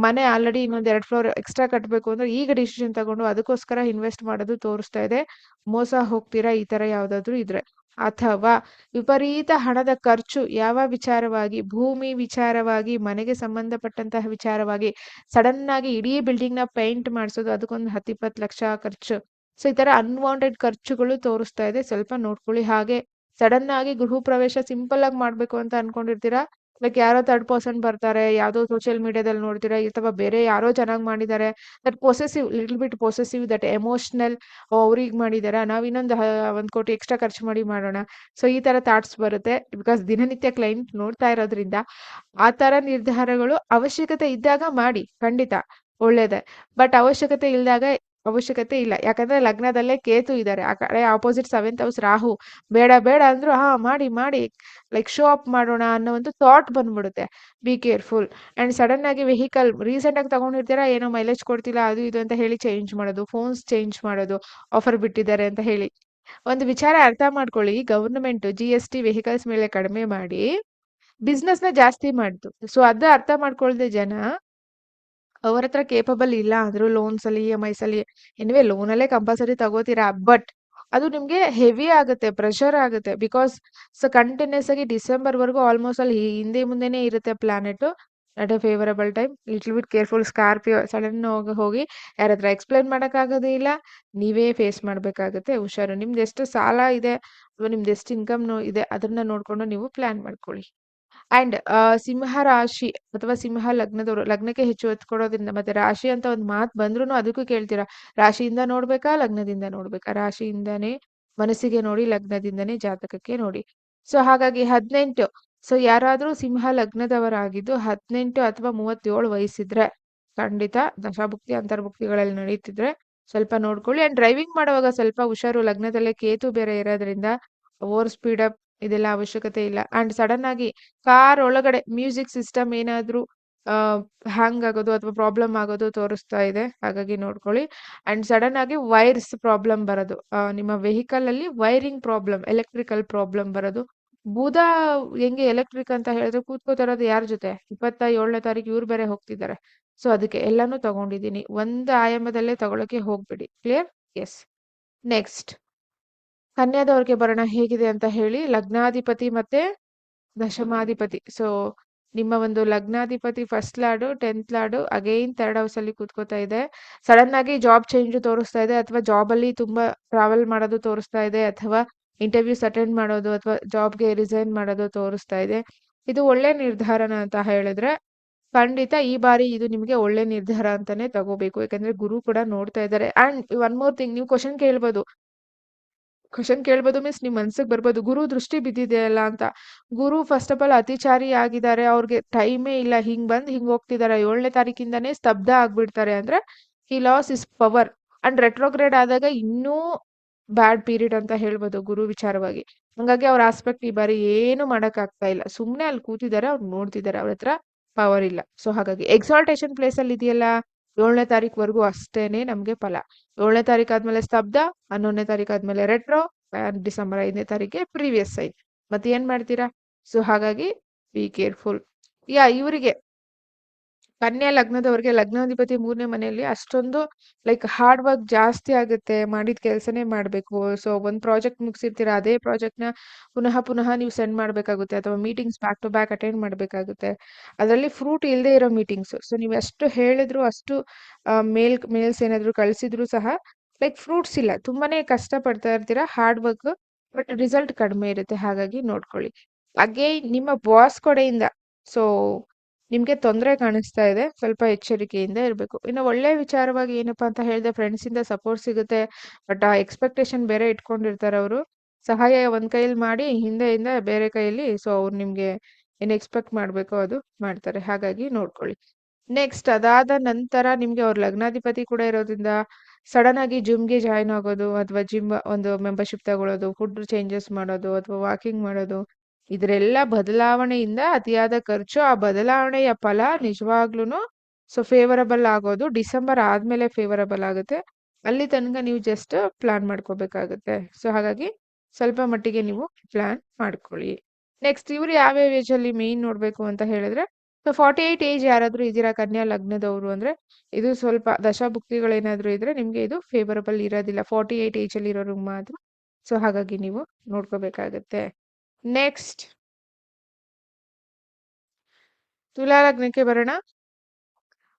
ಮನೆ ಆಲ್ರೆಡಿ ಇನ್ನೊಂದ್ 2 ಫ್ಲೋರ್ ಎಕ್ಸ್ಟ್ರಾ ಕಟ್ಟಬೇಕು ಅಂದ್ರೆ ಈಗ ಡಿಸಿಷನ್ ತಗೊಂಡು ಅದಕ್ಕೋಸ್ಕರ ಇನ್ವೆಸ್ಟ್ ಮಾಡೋದು ತೋರಿಸ್ತಾ ಇದೆ. ಮೋಸ ಹೋಗ್ತೀರಾ ಈ ತರ ಯಾವ್ದಾದ್ರು ಇದ್ರೆ. ಅಥವಾ ವಿಪರೀತ ಹಣದ ಖರ್ಚು ಯಾವ ವಿಚಾರವಾಗಿ? ಭೂಮಿ ವಿಚಾರವಾಗಿ, ಮನೆಗೆ ಸಂಬಂಧಪಟ್ಟಂತಹ ವಿಚಾರವಾಗಿ. ಸಡನ್ ಆಗಿ ಇಡೀ ಬಿಲ್ಡಿಂಗ್ ನ ಪೇಂಟ್ ಮಾಡಿಸೋದು, ಅದಕ್ಕೊಂದು 10-20 ಲಕ್ಷ ಖರ್ಚು. ಸೊ ಈ ತರ ಅನ್ವಾಂಟೆಡ್ ಖರ್ಚುಗಳು ತೋರಿಸ್ತಾ ಇದೆ, ಸ್ವಲ್ಪ ನೋಡ್ಕೊಳ್ಳಿ. ಹಾಗೆ ಸಡನ್ ಆಗಿ ಗೃಹ ಪ್ರವೇಶ ಸಿಂಪಲ್ ಆಗಿ ಮಾಡ್ಬೇಕು ಅಂತ ಅನ್ಕೊಂಡಿರ್ತೀರಾ, ಲೈಕ್ ಯಾರೋ ಥರ್ಡ್ ಪರ್ಸನ್ ಬರ್ತಾರೆ, ಯಾವ್ದೋ ಸೋಷಿಯಲ್ ಮೀಡಿಯಾದಲ್ಲಿ ನೋಡ್ತೀರಾ, ಅಥವಾ ಬೇರೆ ಯಾರೋ ಚೆನ್ನಾಗಿ ಮಾಡಿದ್ದಾರೆ, that possessive, little bit possessive, that emotional. ಅವ್ರಿಗೆ ಮಾಡಿದಾರ, ನಾವ್ ಇನ್ನೊಂದು 1 ಕೋಟಿ ಎಕ್ಸ್ಟ್ರಾ ಖರ್ಚು ಮಾಡಿ ಮಾಡೋಣ. ಸೊ ಈ ತರ ಥಾಟ್ಸ್ ಬರುತ್ತೆ, ಬಿಕಾಸ್ ದಿನನಿತ್ಯ ಕ್ಲೈಂಟ್ ನೋಡ್ತಾ ಇರೋದ್ರಿಂದ. ಆ ತರ ನಿರ್ಧಾರಗಳು ಅವಶ್ಯಕತೆ ಇದ್ದಾಗ ಮಾಡಿ, ಖಂಡಿತ ಒಳ್ಳೇದೆ. ಬಟ್ ಅವಶ್ಯಕತೆ ಇಲ್ಲ. ಯಾಕಂದ್ರೆ ಲಗ್ನದಲ್ಲೇ ಕೇತು ಇದ್ದಾರೆ, ಆ ಕಡೆ ಆಪೋಸಿಟ್ 7th ಹೌಸ್ ರಾಹು. ಬೇಡ ಬೇಡ ಅಂದ್ರು ಮಾಡಿ ಮಾಡಿ ಲೈಕ್ ಶೋ ಅಪ್ ಮಾಡೋಣ ಅನ್ನೋ ಒಂದು ಥಾಟ್ ಬಂದ್ಬಿಡುತ್ತೆ. Be careful. ಅಂಡ್ ಸಡನ್ ಆಗಿ ವೆಹಿಕಲ್ ರೀಸೆಂಟ್ ಆಗಿ ತಗೊಂಡಿರ್ತೀರಾ, ಏನೋ ಮೈಲೇಜ್ ಕೊಡ್ತಿಲ್ಲ ಅದು ಇದು ಅಂತ ಹೇಳಿ ಚೇಂಜ್ ಮಾಡೋದು, ಫೋನ್ಸ್ ಚೇಂಜ್ ಮಾಡೋದು, ಆಫರ್ ಬಿಟ್ಟಿದ್ದಾರೆ ಅಂತ ಹೇಳಿ. ಒಂದು ವಿಚಾರ ಅರ್ಥ ಮಾಡ್ಕೊಳ್ಳಿ, ಗವರ್ನಮೆಂಟ್ GST ವೆಹಿಕಲ್ಸ್ ಮೇಲೆ ಕಡಿಮೆ ಮಾಡಿ ಬಿಸ್ನೆಸ್ ನ ಜಾಸ್ತಿ ಮಾಡ್ತು. ಸೊ ಅದು ಅರ್ಥ ಮಾಡ್ಕೊಳ್ದೆ ಜನ ಅವ್ರ ಹತ್ರ ಕೇಪಬಲ್ ಇಲ್ಲ ಅಂದ್ರು ಲೋನ್ಸ್ ಅಲ್ಲಿ, EMIs ಅಲ್ಲಿ. ಎನಿವೆ ಲೋನ್ ಅಲ್ಲೇ ಕಂಪಲ್ಸರಿ ತಗೋತೀರಾ, ಬಟ್ ಅದು ನಿಮ್ಗೆ ಹೆವಿ ಆಗುತ್ತೆ, ಪ್ರೆಷರ್ ಆಗುತ್ತೆ. ಬಿಕಾಸ್ ಸೊ ಕಂಟಿನ್ಯೂಸ್ ಆಗಿ ಡಿಸೆಂಬರ್ ವರೆಗೂ ಆಲ್ಮೋಸ್ಟ್ ಅಲ್ಲಿ ಹಿಂದೆ ಮುಂದೆನೆ ಇರುತ್ತೆ planet. Not a favourable time. Little bit careful. Scorpio sudden ಹೋಗಿ ಯಾರ ಹತ್ರ ಎಕ್ಸ್ಪ್ಲೈನ್ ಮಾಡಕ್ ಆಗೋದೇ ಇಲ್ಲ, ನೀವೇ ಫೇಸ್ ಮಾಡ್ಬೇಕಾಗುತ್ತೆ. ಹುಷಾರು. ನಿಮ್ದು ಎಷ್ಟು ಸಾಲ ಇದೆ ಅಥವಾ ನಿಮ್ದು ಎಷ್ಟು ಇನ್ಕಮ್ ಇದೆ ಅದನ್ನ ನೋಡ್ಕೊಂಡು ನೀವು ಪ್ಲಾನ್ ಮಾಡ್ಕೊಳ್ಳಿ. ಅಂಡ್ ಸಿಂಹ ರಾಶಿ ಅಥವಾ ಸಿಂಹ ಲಗ್ನದವರು ಲಗ್ನಕ್ಕೆ ಹೆಚ್ಚು ಒತ್ತು ಕೊಡೋದ್ರಿಂದ, ಮತ್ತೆ ರಾಶಿ ಅಂತ ಒಂದು ಮಾತು ಬಂದ್ರೂ ಅದಕ್ಕೂ ಕೇಳ್ತೀರಾ, ರಾಶಿಯಿಂದ ನೋಡ್ಬೇಕಾ ಲಗ್ನದಿಂದ ನೋಡ್ಬೇಕಾ? ರಾಶಿಯಿಂದಾನೇ ಮನಸ್ಸಿಗೆ ನೋಡಿ, ಲಗ್ನದಿಂದನೇ ಜಾತಕಕ್ಕೆ ನೋಡಿ. ಸೊ ಹಾಗಾಗಿ 18. ಸೊ ಯಾರಾದ್ರೂ ಸಿಂಹ ಲಗ್ನದವರಾಗಿದ್ದು 18 ಅಥವಾ 37 ವಯಸ್ಸಿದ್ರೆ ಖಂಡಿತ ದಶಾಭುಕ್ತಿ ಅಂತರ್ಭುಕ್ತಿಗಳಲ್ಲಿ ನಡೀತಿದ್ರೆ ಸ್ವಲ್ಪ ನೋಡ್ಕೊಳ್ಳಿ. ಅಂಡ್ ಡ್ರೈವಿಂಗ್ ಮಾಡುವಾಗ ಸ್ವಲ್ಪ ಹುಷಾರು. ಲಗ್ನದಲ್ಲೇ ಕೇತು ಬೇರೆ ಇರೋದ್ರಿಂದ ಓವರ್ ಸ್ಪೀಡ್ ಅಪ್ ಇದೆಲ್ಲ ಅವಶ್ಯಕತೆ ಇಲ್ಲ. ಅಂಡ್ ಸಡನ್ ಆಗಿ ಕಾರ್ ಒಳಗಡೆ ಮ್ಯೂಸಿಕ್ ಸಿಸ್ಟಮ್ ಏನಾದ್ರೂ ಹ್ಯಾಂಗ್ ಆಗೋದು ಅಥವಾ ಪ್ರಾಬ್ಲಮ್ ಆಗೋದು ತೋರಿಸ್ತಾ ಇದೆ, ಹಾಗಾಗಿ ನೋಡ್ಕೊಳ್ಳಿ. ಅಂಡ್ ಸಡನ್ ಆಗಿ ವೈರ್ಸ್ ಪ್ರಾಬ್ಲಮ್ ಬರೋದು, ನಿಮ್ಮ ವೆಹಿಕಲ್ ಅಲ್ಲಿ ವೈರಿಂಗ್ ಪ್ರಾಬ್ಲಮ್, ಎಲೆಕ್ಟ್ರಿಕಲ್ ಪ್ರಾಬ್ಲಮ್ ಬರೋದು. ಬುಧ ಹೆಂಗೆ ಎಲೆಕ್ಟ್ರಿಕ್ ಅಂತ ಹೇಳಿದ್ರೆ ಕೂತ್ಕೋತಿರೋದು ಯಾರ ಜೊತೆ? 27ನೇ ತಾರೀಕು ಇವ್ರು ಬೇರೆ ಹೋಗ್ತಿದ್ದಾರೆ. ಸೊ ಅದಕ್ಕೆ ಎಲ್ಲಾನು ತಗೊಂಡಿದ್ದೀನಿ, ಒಂದು ಆಯಾಮದಲ್ಲೇ ತಗೊಳಕ್ಕೆ ಹೋಗ್ಬಿಡಿ. ಕ್ಲಿಯರ್? ಎಸ್. ನೆಕ್ಸ್ಟ್ ಕನ್ಯಾದವ್ರಿಗೆ ಬರೋಣ ಹೇಗಿದೆ ಅಂತ ಹೇಳಿ. ಲಗ್ನಾಧಿಪತಿ ಮತ್ತೆ ದಶಮಾಧಿಪತಿ. ಸೊ ನಿಮ್ಮ ಒಂದು ಲಗ್ನಾಧಿಪತಿ first lord 10th lord again 3rd house ಅಲ್ಲಿ ಕೂತ್ಕೋತಾ ಇದೆ. ಸಡನ್ ಆಗಿ ಜಾಬ್ ಚೇಂಜ್ ತೋರಿಸ್ತಾ ಇದೆ, ಅಥವಾ ಜಾಬ್ ಅಲ್ಲಿ ತುಂಬಾ ಟ್ರಾವೆಲ್ ಮಾಡೋದು ತೋರಿಸ್ತಾ ಇದೆ, ಅಥವಾ ಇಂಟರ್ವ್ಯೂಸ್ ಅಟೆಂಡ್ ಮಾಡೋದು, ಅಥವಾ ಜಾಬ್ಗೆ ರಿಸೈನ್ ಮಾಡೋದು ತೋರಿಸ್ತಾ ಇದೆ. ಇದು ಒಳ್ಳೆ ನಿರ್ಧಾರನ ಅಂತ ಹೇಳಿದ್ರೆ ಖಂಡಿತ ಈ ಬಾರಿ ಇದು ನಿಮ್ಗೆ ಒಳ್ಳೆ ನಿರ್ಧಾರ ಅಂತಾನೆ ತಗೋಬೇಕು. ಯಾಕಂದ್ರೆ ಗುರು ಕೂಡ ನೋಡ್ತಾ ಇದ್ದಾರೆ. ಅಂಡ್ ಒನ್ ಮೋರ್ ಥಿಂಗ್, ನೀವು ಕ್ವಶನ್ ಕೇಳ್ಬೋದು ಮೀನ್ಸ್ ನಿಮ್ ಮನ್ಸಿಗೆ ಬರ್ಬೋದು, ಗುರು ದೃಷ್ಟಿ ಬಿದ್ದಿದೆಯಲ್ಲ ಅಂತ. ಗುರು ಫಸ್ಟ್ ಆಫ್ ಆಲ್ ಅತಿಚಾರಿ ಆಗಿದ್ದಾರೆ, ಅವ್ರಿಗೆ ಟೈಮೇ ಇಲ್ಲ, ಹಿಂಗ್ ಬಂದ್ ಹಿಂಗ್ ಹೋಗ್ತಿದ್ದಾರೆ. 7ನೇ ತಾರೀಕಿಂದಾನೇ ಸ್ತಬ್ಧ ಆಗ್ಬಿಡ್ತಾರೆ ಅಂದ್ರೆ he loses his power. And retrograde ಆದಾಗ ಇನ್ನೂ ಬ್ಯಾಡ್ ಪೀರಿಯಡ್ ಅಂತ ಹೇಳ್ಬೋದು ಗುರು ವಿಚಾರವಾಗಿ. ಹಂಗಾಗಿ ಅವ್ರ ಆಸ್ಪೆಕ್ಟ್ ಈ ಬಾರಿ ಏನು ಮಾಡಕ್ ಆಗ್ತಾ ಇಲ್ಲ. ಸುಮ್ನೆ ಅಲ್ಲಿ ಕೂತಿದ್ದಾರೆ, ಅವ್ರು ನೋಡ್ತಿದ್ದಾರೆ. ಅವ್ರ ಹತ್ರ ಪವರ್ ಇಲ್ಲ. ಸೊ ಹಾಗಾಗಿ ಎಕ್ಸಾಲ್ಟೇಷನ್ ಪ್ಲೇಸ್ ಅಲ್ಲಿ ಇದೆಯಲ್ಲ, 7ನೇ ತಾರೀಕ್ವರೆಗೂ ಅಷ್ಟೇನೆ ನಮ್ಗೆ ಫಲ. 7ನೇ ತಾರೀಕು ಆದ್ಮೇಲೆ ಸ್ತಬ್ಧ, 11ನೇ ತಾರೀಕು ಆದ್ಮೇಲೆ ರೆಟ್ರೋ, ಡಿಸೆಂಬರ್ 5ನೇ ತಾರೀಕಿಗೆ ಪ್ರೀವಿಯಸ್ ಸೈನ್. ಮತ್ತೆ ಏನ್ ಮಾಡ್ತೀರಾ? ಸೊ ಹಾಗಾಗಿ ಬಿ ಕೇರ್ಫುಲ್. ಇವರಿಗೆ ಕನ್ಯಾ ಲಗ್ನದವ್ರಿಗೆ ಲಗ್ನಾಧಿಪತಿ 3ನೇ ಮನೆಯಲ್ಲಿ ಅಷ್ಟೊಂದು ಲೈಕ್ ಹಾರ್ಡ್ ವರ್ಕ್ ಜಾಸ್ತಿ ಆಗುತ್ತೆ. ಮಾಡಿದ ಕೆಲಸನೇ ಮಾಡ್ಬೇಕು. ಸೊ ಒಂದ್ ಪ್ರಾಜೆಕ್ಟ್ ಮುಗಿಸಿರ್ತೀರಾ, ಅದೇ ಪ್ರಾಜೆಕ್ಟ್ ನ ಪುನಃ ಪುನಃ ನೀವು ಸೆಂಡ್ ಮಾಡ್ಬೇಕಾಗುತ್ತೆ, ಅಥವಾ meetings back to back attend ಮಾಡ್ಬೇಕಾಗುತ್ತೆ. ಅದರಲ್ಲಿ ಫ್ರೂಟ್ ಇಲ್ಲದೆ ಇರೋ ಮೀಟಿಂಗ್ಸ್. ಸೊ ನೀವು ಎಷ್ಟು ಹೇಳಿದ್ರು, ಅಷ್ಟು ಮೇಲ್ಸ್ ಏನಾದ್ರು ಕಳ್ಸಿದ್ರು ಸಹ ಲೈಕ್ ಫ್ರೂಟ್ಸ್ ಇಲ್ಲ. ತುಂಬಾನೇ ಕಷ್ಟ ಪಡ್ತಾ ಇರ್ತೀರಾ, ಹಾರ್ಡ್ ವರ್ಕ್, ಬಟ್ ರಿಸಲ್ಟ್ ಕಡಿಮೆ ಇರುತ್ತೆ. ಹಾಗಾಗಿ ನೋಡ್ಕೊಳ್ಳಿ. ಹಾಗೆ ನಿಮ್ಮ ಬಾಸ್ ಕಡೆಯಿಂದ ಸೊ ನಿಮ್ಗೆ ತೊಂದರೆ ಕಾಣಿಸ್ತಾ ಇದೆ, ಸ್ವಲ್ಪ ಎಚ್ಚರಿಕೆಯಿಂದ ಇರಬೇಕು. ಇನ್ನು ಒಳ್ಳೆ ವಿಚಾರವಾಗಿ ಏನಪ್ಪಾ ಅಂತ ಹೇಳಿದ್ರೆ, ಫ್ರೆಂಡ್ಸ್ ಇಂದ ಸಪೋರ್ಟ್ ಸಿಗುತ್ತೆ. ಬಟ್ ಆ ಎಕ್ಸ್ಪೆಕ್ಟೇಷನ್ ಬೇರೆ ಇಟ್ಕೊಂಡಿರ್ತಾರೆ ಅವರು. ಸಹಾಯ ಒಂದ್ ಕೈಯಲ್ಲಿ ಮಾಡಿ, ಹಿಂದೆಯಿಂದ ಬೇರೆ ಕೈಯಲ್ಲಿ ಸೊ ಅವ್ರು ನಿಮ್ಗೆ ಏನ್ ಎಕ್ಸ್ಪೆಕ್ಟ್ ಮಾಡ್ಬೇಕೋ ಅದು ಮಾಡ್ತಾರೆ. ಹಾಗಾಗಿ ನೋಡ್ಕೊಳ್ಳಿ. ನೆಕ್ಸ್ಟ್ ಅದಾದ ನಂತರ ನಿಮ್ಗೆ ಅವ್ರ ಲಗ್ನಾಧಿಪತಿ ಕೂಡ ಇರೋದ್ರಿಂದ ಸಡನ್ ಆಗಿ ಜಿಮ್ಗೆ ಜಾಯ್ನ್ ಆಗೋದು, ಅಥವಾ ಜಿಮ್ ಒಂದು ಮೆಂಬರ್ಶಿಪ್ ತಗೊಳ್ಳೋದು, ಫುಡ್ ಚೇಂಜಸ್ ಮಾಡೋದು, ಅಥವಾ ವಾಕಿಂಗ್ ಮಾಡೋದು, ಇದರೆಲ್ಲ ಬದಲಾವಣೆಯಿಂದ ಅತಿಯಾದ ಖರ್ಚು. ಆ ಬದಲಾವಣೆಯ ಫಲ ನಿಜವಾಗ್ಲೂ ಸೊ ಫೇವರಬಲ್ ಆಗೋದು ಡಿಸೆಂಬರ್ ಆದ್ಮೇಲೆ ಫೇವರಬಲ್ ಆಗುತ್ತೆ. ಅಲ್ಲಿ ತನಕ ನೀವು ಜಸ್ಟ್ ಪ್ಲಾನ್ ಮಾಡ್ಕೋಬೇಕಾಗುತ್ತೆ. ಸೊ ಹಾಗಾಗಿ ಸ್ವಲ್ಪ ಮಟ್ಟಿಗೆ ನೀವು ಪ್ಲಾನ್ ಮಾಡ್ಕೊಳ್ಳಿ. ನೆಕ್ಸ್ಟ್ ಇವ್ರು ಯಾವ್ಯಾವ ಏಜ್ ಅಲ್ಲಿ ಮೇನ್ ನೋಡ್ಬೇಕು ಅಂತ ಹೇಳಿದ್ರೆ, ಸೊ 48 ಏಜ್ ಯಾರಾದ್ರೂ ಇದೀರಾ ಕನ್ಯಾ ಲಗ್ನದವರು ಅಂದ್ರೆ, ಇದು ಸ್ವಲ್ಪ ದಶಾಭುಕ್ತಿಗಳೇನಾದ್ರೂ ಇದ್ರೆ ನಿಮ್ಗೆ ಇದು ಫೇವರಬಲ್ ಇರೋದಿಲ್ಲ. 48 ಏಜ್ ಅಲ್ಲಿ ಇರೋರು ಮಾತ್ರ. ಸೊ ಹಾಗಾಗಿ ನೀವು ನೋಡ್ಕೋಬೇಕಾಗತ್ತೆ. ನೆಕ್ಸ್ಟ್ ತುಲಾ ಲಗ್ನಕ್ಕೆ ಬರೋಣ.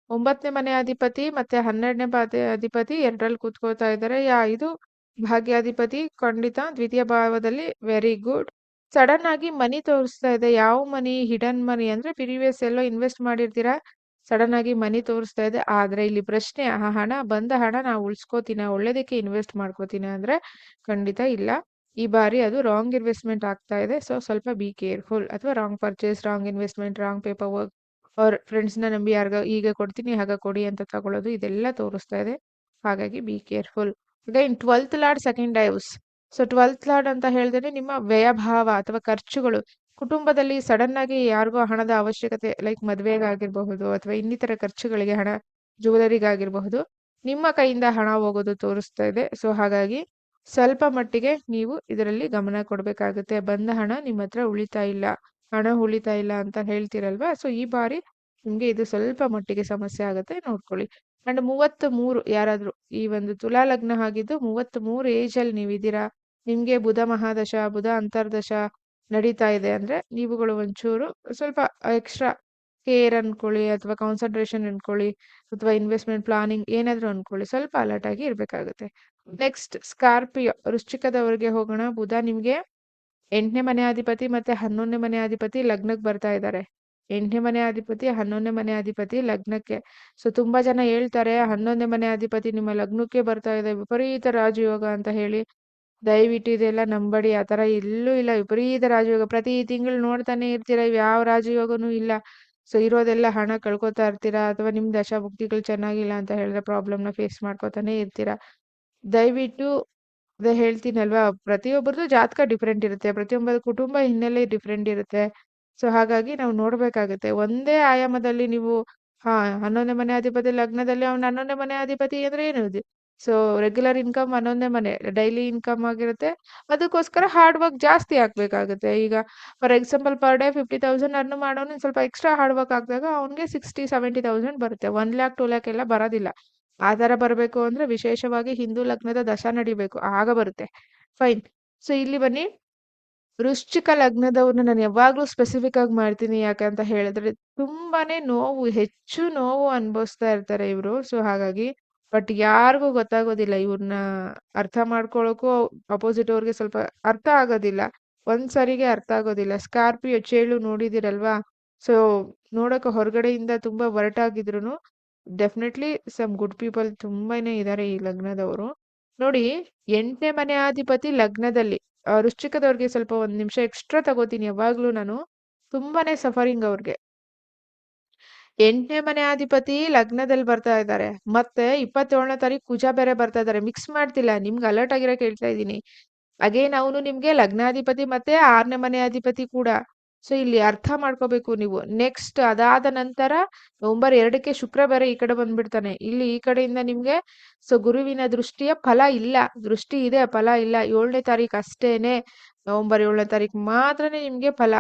9ನೇ ಮನೆ ಅಧಿಪತಿ ಮತ್ತೆ 12ನೇ ಅಧಿಪತಿ 2ರಲ್ಲಿ ಕೂತ್ಕೋತಾ ಇದ್ದಾರೆ. ಇದು ಭಾಗ್ಯಾಧಿಪತಿ ಖಂಡಿತ ದ್ವಿತೀಯ ಭಾವದಲ್ಲಿ ವೆರಿ ಗುಡ್. ಸಡನ್ ಆಗಿ ಮನಿ ತೋರಿಸ್ತಾ ಇದೆ. ಯಾವ ಮನಿ? ಹಿಡನ್ ಮನಿ ಅಂದ್ರೆ ಪ್ರೀವಿಯಸ್ ಎಲ್ಲೋ ಇನ್ವೆಸ್ಟ್ ಮಾಡಿರ್ತೀರಾ, ಸಡನ್ ಆಗಿ ಮನಿ ತೋರಿಸ್ತಾ ಇದೆ. ಆದ್ರೆ ಇಲ್ಲಿ ಪ್ರಶ್ನೆ, ಆ ಹಣ ಬಂದ ಹಣ ನಾವು ಉಳಿಸ್ಕೋತೀನ, ಒಳ್ಳೇದಕ್ಕೆ ಇನ್ವೆಸ್ಟ್ ಮಾಡ್ಕೋತೀನ ಅಂದ್ರೆ ಖಂಡಿತ ಇಲ್ಲ. ಈ ಬಾರಿ ಅದು ರಾಂಗ್ ಇನ್ವೆಸ್ಟ್ಮೆಂಟ್ ಆಗ್ತಾ ಇದೆ. ಸೊ ಸ್ವಲ್ಪ ಬಿ ಕೇರ್ಫುಲ್. ಅಥವಾ wrong purchase, wrong investment, wrong paper work, ಅವ್ರ ಫ್ರೆಂಡ್ಸ್ನ ನಂಬಿ ಯಾರಿಗ ಈಗ ಕೊಡ್ತೀನಿ ಆಗ ಕೊಡಿ ಅಂತ ತಗೊಳ್ಳೋದು, ಇದೆಲ್ಲ ತೋರಿಸ್ತಾ ಇದೆ. ಹಾಗಾಗಿ be careful. Again 12th lord second house. So 12th lord ಅಂತ ಹೇಳಿದ್ರೆ ನಿಮ್ಮ ವ್ಯಯಭಾವ ಅಥವಾ ಖರ್ಚುಗಳು. ಕುಟುಂಬದಲ್ಲಿ ಸಡನ್ ಆಗಿ ಯಾರಿಗೋ ಹಣದ ಅವಶ್ಯಕತೆ, ಲೈಕ್ ಮದುವೆಗಾಗಿರಬಹುದು ಅಥವಾ ಇನ್ನಿತರ ಖರ್ಚುಗಳಿಗೆ ಹಣ, ಜ್ಯುವೆಲರಿಗಾಗಿರಬಹುದು, ನಿಮ್ಮ ಕೈಯಿಂದ ಹಣ ಹೋಗೋದು ತೋರಿಸ್ತಾ ಇದೆ. ಸೊ ಹಾಗಾಗಿ ಸ್ವಲ್ಪ ಮಟ್ಟಿಗೆ ನೀವು ಇದರಲ್ಲಿ ಗಮನ ಕೊಡಬೇಕಾಗುತ್ತೆ. ಬಂದ ಹಣ ನಿಮ್ಮ ಹತ್ರ ಉಳಿತಾ ಇಲ್ಲ, ಹಣ ಉಳಿತಾ ಇಲ್ಲ ಅಂತ ಹೇಳ್ತೀರಲ್ವಾ. ಸೊ ಈ ಬಾರಿ ನಿಮ್ಗೆ ಇದು ಸ್ವಲ್ಪ ಮಟ್ಟಿಗೆ ಸಮಸ್ಯೆ ಆಗುತ್ತೆ, ನೋಡ್ಕೊಳ್ಳಿ. ಅಂಡ್ 33 ಯಾರಾದ್ರೂ ಈ ಒಂದು ತುಲಾ ಲಗ್ನ ಆಗಿದ್ದು 33 ಏಜ್ ಅಲ್ಲಿ ನೀವಿದ್ದೀರಾ, ನಿಮ್ಗೆ ಬುಧ ಮಹಾದಶ, ಬುಧ ಅಂತರ್ದಶ ನಡೀತಾ ಇದೆ ಅಂದ್ರೆ, ನೀವುಗಳು ಒಂಚೂರು ಸ್ವಲ್ಪ ಎಕ್ಸ್ಟ್ರಾ ಕೇರ್ ಅನ್ಕೊಳ್ಳಿ, ಅಥವಾ ಕಾನ್ಸಂಟ್ರೇಷನ್ ಅನ್ಕೊಳ್ಳಿ, ಅಥವಾ ಇನ್ವೆಸ್ಟ್ಮೆಂಟ್ ಪ್ಲಾನಿಂಗ್ ಏನಾದ್ರೂ ಅನ್ಕೊಳ್ಳಿ, ಸ್ವಲ್ಪ ಅಲರ್ಟ್ ಆಗಿ ಇರ್ಬೇಕಾಗುತ್ತೆ. ನೆಕ್ಸ್ಟ್ ಸ್ಕಾರ್ಪಿಯೋ ವೃಶ್ಚಿಕದವರೆಗೆ ಹೋಗೋಣ. ಬುಧ ನಿಮ್ಗೆ 8ನೇ ಮನೆ ಅಧಿಪತಿ ಮತ್ತೆ 11ನೇ ಮನೆ ಅಧಿಪತಿ ಲಗ್ನಕ್ಕೆ ಬರ್ತಾ ಇದ್ದಾರೆ. 8ನೇ ಮನೆ ಅಧಿಪತಿ 11ನೇ ಮನೆ ಅಧಿಪತಿ ಲಗ್ನಕ್ಕೆ. ಸೊ ತುಂಬಾ ಜನ ಹೇಳ್ತಾರೆ 11ನೇ ಮನೆ ಅಧಿಪತಿ ನಿಮ್ಮ ಲಗ್ನಕ್ಕೆ ಬರ್ತಾ ಇದೆ, ವಿಪರೀತ ರಾಜಯೋಗ ಅಂತ ಹೇಳಿ. ದಯವಿಟ್ಟು ಇದೆಲ್ಲ ನಂಬಡಿ. ಆ ತರ ಎಲ್ಲೂ ಇಲ್ಲ. ವಿಪರೀತ ರಾಜಯೋಗ ಪ್ರತಿ ತಿಂಗಳು ನೋಡ್ತಾನೆ ಇರ್ತೀರಾ, ಯಾವ ರಾಜಯೋಗನೂ ಇಲ್ಲ. ಸೊ ಇರೋದೆಲ್ಲ ಹಣ ಕಳ್ಕೊತಾ ಇರ್ತೀರಾ, ಅಥವಾ ನಿಮ್ ದಶಾಭುಕ್ತಿಗಳು ಚೆನ್ನಾಗಿಲ್ಲ ಅಂತ ಹೇಳಿದ್ರೆ ಪ್ರಾಬ್ಲಮ್ನ ಫೇಸ್ ಮಾಡ್ಕೊತಾನೆ ಇರ್ತೀರಾ. ದಯವಿಟ್ಟು ಅದೇ ಹೇಳ್ತೀನಲ್ವಾ, ಪ್ರತಿಯೊಬ್ಬರದು ಜಾತಕ ಡಿಫ್ರೆಂಟ್ ಇರುತ್ತೆ, ಪ್ರತಿಯೊಬ್ಬರ ಕುಟುಂಬ ಹಿನ್ನೆಲೆ ಡಿಫ್ರೆಂಟ್ ಇರುತ್ತೆ. ಸೊ ಹಾಗಾಗಿ ನಾವು ನೋಡ್ಬೇಕಾಗುತ್ತೆ. ಒಂದೇ ಆಯಾಮದಲ್ಲಿ ನೀವು 11ನೇ ಮನೆ ಅಧಿಪತಿ ಲಗ್ನದಲ್ಲಿ ಅವ್ನು 11ನೇ ಮನೆ ಅಧಿಪತಿ ಅಂದ್ರೆ ಏನು? ಸೊ ರೆಗ್ಯುಲರ್ ಇನ್ಕಮ್ 11ನೇ ಮನೆ ಡೈಲಿ ಇನ್ಕಮ್ ಆಗಿರುತ್ತೆ. ಅದಕ್ಕೋಸ್ಕರ ಹಾರ್ಡ್ ವರ್ಕ್ ಜಾಸ್ತಿ ಆಗ್ಬೇಕಾಗುತ್ತೆ. ಈಗ for example per day 50,000 earn ಮಾಡೋನು ಸ್ವಲ್ಪ ಎಕ್ಸ್ಟ್ರಾ ಹಾರ್ಡ್ ವರ್ಕ್ ಹಾಕಿದಾಗ ಅವ್ನಿಗೆ 60-70,000 ಬರುತ್ತೆ. 1 ಲ್ಯಾಕ್ 2 ಲ್ಯಾಕ್ ಎಲ್ಲ ಬರೋದಿಲ್ಲ. ಆ ತರ ಬರಬೇಕು ಅಂದ್ರೆ ವಿಶೇಷವಾಗಿ ಹಿಂದೂ ಲಗ್ನದ ದಶ ನಡಿಬೇಕು, ಆಗ ಬರುತ್ತೆ. ಫೈನ್. ಸೊ ಇಲ್ಲಿ ಬನ್ನಿ, ವೃಶ್ಚಿಕ ಲಗ್ನದವ್ರನ್ನ ನಾನು ಯಾವಾಗ್ಲೂ ಸ್ಪೆಸಿಫಿಕ್ ಆಗಿ ಮಾಡ್ತೀನಿ. ಯಾಕಂತ ಹೇಳಿದ್ರೆ ತುಂಬಾನೇ ನೋವು, ಹೆಚ್ಚು ನೋವು ಅನುಭವಿಸ್ತಾ ಇರ್ತಾರೆ ಇವರು. ಸೊ ಹಾಗಾಗಿ ಬಟ್ ಯಾರಿಗೂ ಗೊತ್ತಾಗೋದಿಲ್ಲ. ಇವ್ರನ್ನ ಅರ್ಥ ಮಾಡ್ಕೊಳಕ್ಕೂ ಅಪೋಸಿಟ್ ಅವ್ರಿಗೆ ಸ್ವಲ್ಪ ಅರ್ಥ ಆಗೋದಿಲ್ಲ. ಒಂದ್ಸರಿಗೆ ಅರ್ಥ ಆಗೋದಿಲ್ಲ. ಸ್ಕಾರ್ಪಿಯೋ ಚೇಳು ನೋಡಿದಿರಲ್ವಾ. ಸೊ ನೋಡಕ್ಕೆ ಹೊರಗಡೆಯಿಂದ ತುಂಬಾ ಒರಟಾಗಿದ್ರು ಡೆಫಿನೆಟ್ಲಿ ಸಮ್ ಗುಡ್ ಪೀಪಲ್ ತುಂಬಾನೇ ಇದ್ದಾರೆ ಈ ಲಗ್ನದವರು. ನೋಡಿ, 8ನೇ ಮನೆ ಅಧಿಪತಿ ಲಗ್ನದಲ್ಲಿ, ವೃಶ್ಚಿಕದವ್ರಿಗೆ ಸ್ವಲ್ಪ ಒಂದ್ ನಿಮಿಷ ಎಕ್ಸ್ಟ್ರಾ ತಗೋತೀನಿ ಯಾವಾಗ್ಲೂ ನಾನು. ತುಂಬಾನೇ ಸಫರಿಂಗ್ ಅವ್ರಿಗೆ. 8ನೇ ಮನೆ ಅಧಿಪತಿ ಲಗ್ನದಲ್ಲಿ ಬರ್ತಾ ಇದ್ದಾರೆ. ಮತ್ತೆ 27ನೇ ತಾರೀಕು ಕುಜ ಬೇರೆ ಬರ್ತಾ ಇದ್ದಾರೆ. ಮಿಕ್ಸ್ ಮಾಡ್ತಿಲ್ಲ. ನಿಮ್ಗೆ ಅಲರ್ಟ್ ಆಗಿರಕ್ಕೆ ಹೇಳ್ತಾ ಇದ್ದೀನಿ. ಅಗೇನ್ ಅವನು ನಿಮ್ಗೆ ಲಗ್ನಾಧಿಪತಿ ಮತ್ತೆ 6ನೇ ಮನೆ ಅಧಿಪತಿ ಕೂಡ. ಸೊ ಇಲ್ಲಿ ಅರ್ಥ ಮಾಡ್ಕೋಬೇಕು ನೀವು. ನೆಕ್ಸ್ಟ್ ಅದಾದ ನಂತರ ನವೆಂಬರ್ 2ಕ್ಕೆ ಶುಕ್ರ ಬೇರೆ ಈ ಕಡೆ ಬಂದ್ಬಿಡ್ತಾನೆ. ಇಲ್ಲಿ ಈ ಕಡೆಯಿಂದ ನಿಮ್ಗೆ ಸೊ ಗುರುವಿನ ದೃಷ್ಟಿಯ ಫಲ ಇಲ್ಲ. ದೃಷ್ಟಿ ಇದೆ, ಫಲ ಇಲ್ಲ. 7ನೇ ತಾರೀಕು ಅಷ್ಟೇನೆ. ನವೆಂಬರ್ 7ನೇ ತಾರೀಕು ಮಾತ್ರನೇ ನಿಮ್ಗೆ ಫಲ.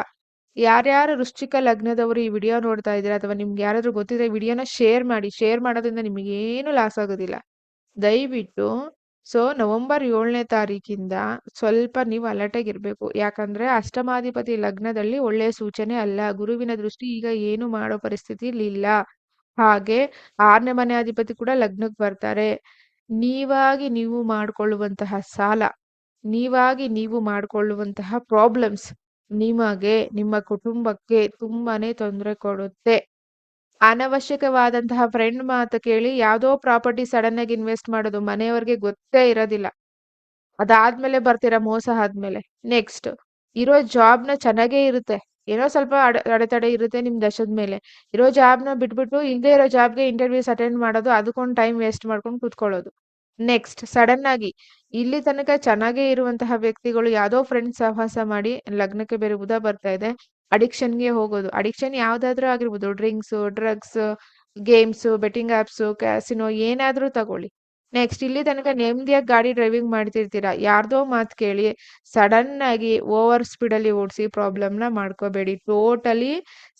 ಯಾರ್ಯಾರು ವೃಶ್ಚಿಕ ಲಗ್ನದವರು ಈ ವಿಡಿಯೋ ನೋಡ್ತಾ ಇದ್ದೀರಾ ಅಥವಾ ನಿಮ್ಗೆ ಯಾರಾದ್ರೂ ಗೊತ್ತಿದ್ರೆ ವಿಡಿಯೋನ ಶೇರ್ ಮಾಡಿ. ಶೇರ್ ಮಾಡೋದ್ರಿಂದ ನಿಮಗೇನು ಲಾಸ್ ಆಗೋದಿಲ್ಲ. ದಯವಿಟ್ಟು ಸೊ ನವೆಂಬರ್ 7ನೇ ತಾರೀಕಿಂದ ಸ್ವಲ್ಪ ನೀವು ಅಲರ್ಟಾಗಿರ್ಬೇಕು. ಯಾಕಂದ್ರೆ ಅಷ್ಟಮಾಧಿಪತಿ ಲಗ್ನದಲ್ಲಿ ಒಳ್ಳೆಯ ಸೂಚನೆ ಅಲ್ಲ. ಗುರುವಿನ ದೃಷ್ಟಿ ಈಗ ಏನು ಮಾಡೋ ಪರಿಸ್ಥಿತಿಲಿ ಇಲ್ಲ. ಹಾಗೆ 6ನೇ ಮನೆ ಅಧಿಪತಿ ಕೂಡ ಲಗ್ನಕ್ಕೆ ಬರ್ತಾರೆ. ನೀವಾಗಿ ನೀವು ಮಾಡ್ಕೊಳ್ಳುವಂತಹ ಸಾಲ, ನೀವಾಗಿ ನೀವು ಮಾಡ್ಕೊಳ್ಳುವಂತಹ ಪ್ರಾಬ್ಲಮ್ಸ್ ನಿಮಗೆ, ನಿಮ್ಮ ಕುಟುಂಬಕ್ಕೆ ತುಂಬಾನೇ ತೊಂದರೆ ಕೊಡುತ್ತೆ. ಅನವಶ್ಯಕವಾದಂತಹ ಫ್ರೆಂಡ್ ಮಾತು ಕೇಳಿ ಯಾವ್ದೋ ಪ್ರಾಪರ್ಟಿ ಸಡನ್ ಆಗಿ ಇನ್ವೆಸ್ಟ್ ಮಾಡೋದು ಮನೆಯವ್ರಿಗೆ ಗೊತ್ತೇ ಇರೋದಿಲ್ಲ. ಅದಾದ್ಮೇಲೆ ಬರ್ತೀರಾ ಮೋಸ ಆದ್ಮೇಲೆ. ನೆಕ್ಸ್ಟ್ ಇರೋ ಜಾಬ್ನ ಚೆನ್ನಾಗೇ ಇರುತ್ತೆ. ಏನೋ ಸ್ವಲ್ಪ ಅಡೆತಡೆ ಇರುತ್ತೆ ನಿಮ್ ದಶದ ಮೇಲೆ. ಇರೋ ಜಾಬ್ನ ಬಿಟ್ಬಿಟ್ಟು ಇಲ್ಲದೆ ಇರೋ ಜಾಬ್ಗೆ ಇಂಟರ್ವ್ಯೂಸ್ ಅಟೆಂಡ್ ಮಾಡೋದು, ಅದಕ್ಕೊಂದು ಟೈಮ್ ವೇಸ್ಟ್ ಮಾಡ್ಕೊಂಡು ಕೂತ್ಕೊಳ್ಳೋದು. ನೆಕ್ಸ್ಟ್ ಸಡನ್ ಆಗಿ ಇಲ್ಲಿ ತನಕ ಚೆನ್ನಾಗೇ ಇರುವಂತಹ ವ್ಯಕ್ತಿಗಳು ಯಾವ್ದೋ ಫ್ರೆಂಡ್ಸ್ ಸಹವಾಸ ಮಾಡಿ, ಲಗ್ನಕ್ಕೆ ಬೇರೆ ಬುಧ ಬರ್ತಾ ಇದೆ, ಅಡಿಕ್ಷನ್ಗೆ ಹೋಗೋದು. ಅಡಿಕ್ಷನ್ ಯಾವ್ದಾದ್ರೂ ಆಗಿರ್ಬೋದು, drinks, drugs, games, betting apps, casino, ಏನಾದ್ರೂ ತಗೊಳ್ಳಿ. ನೆಕ್ಸ್ಟ್ ಇಲ್ಲಿ ತನಕ ನೆಮ್ಮದಿಯಾಗಿ ಗಾಡಿ ಡ್ರೈವಿಂಗ್ ಮಾಡ್ತಿರ್ತೀರಾ, ಯಾರ್ದೋ ಮಾತು ಕೇಳಿ ಸಡನ್ ಆಗಿ ಓವರ್ ಸ್ಪೀಡ್ ಅಲ್ಲಿ ಓಡಿಸಿ ಪ್ರಾಬ್ಲಮ್ನ ಮಾಡ್ಕೋಬೇಡಿ. ಟೋಟಲಿ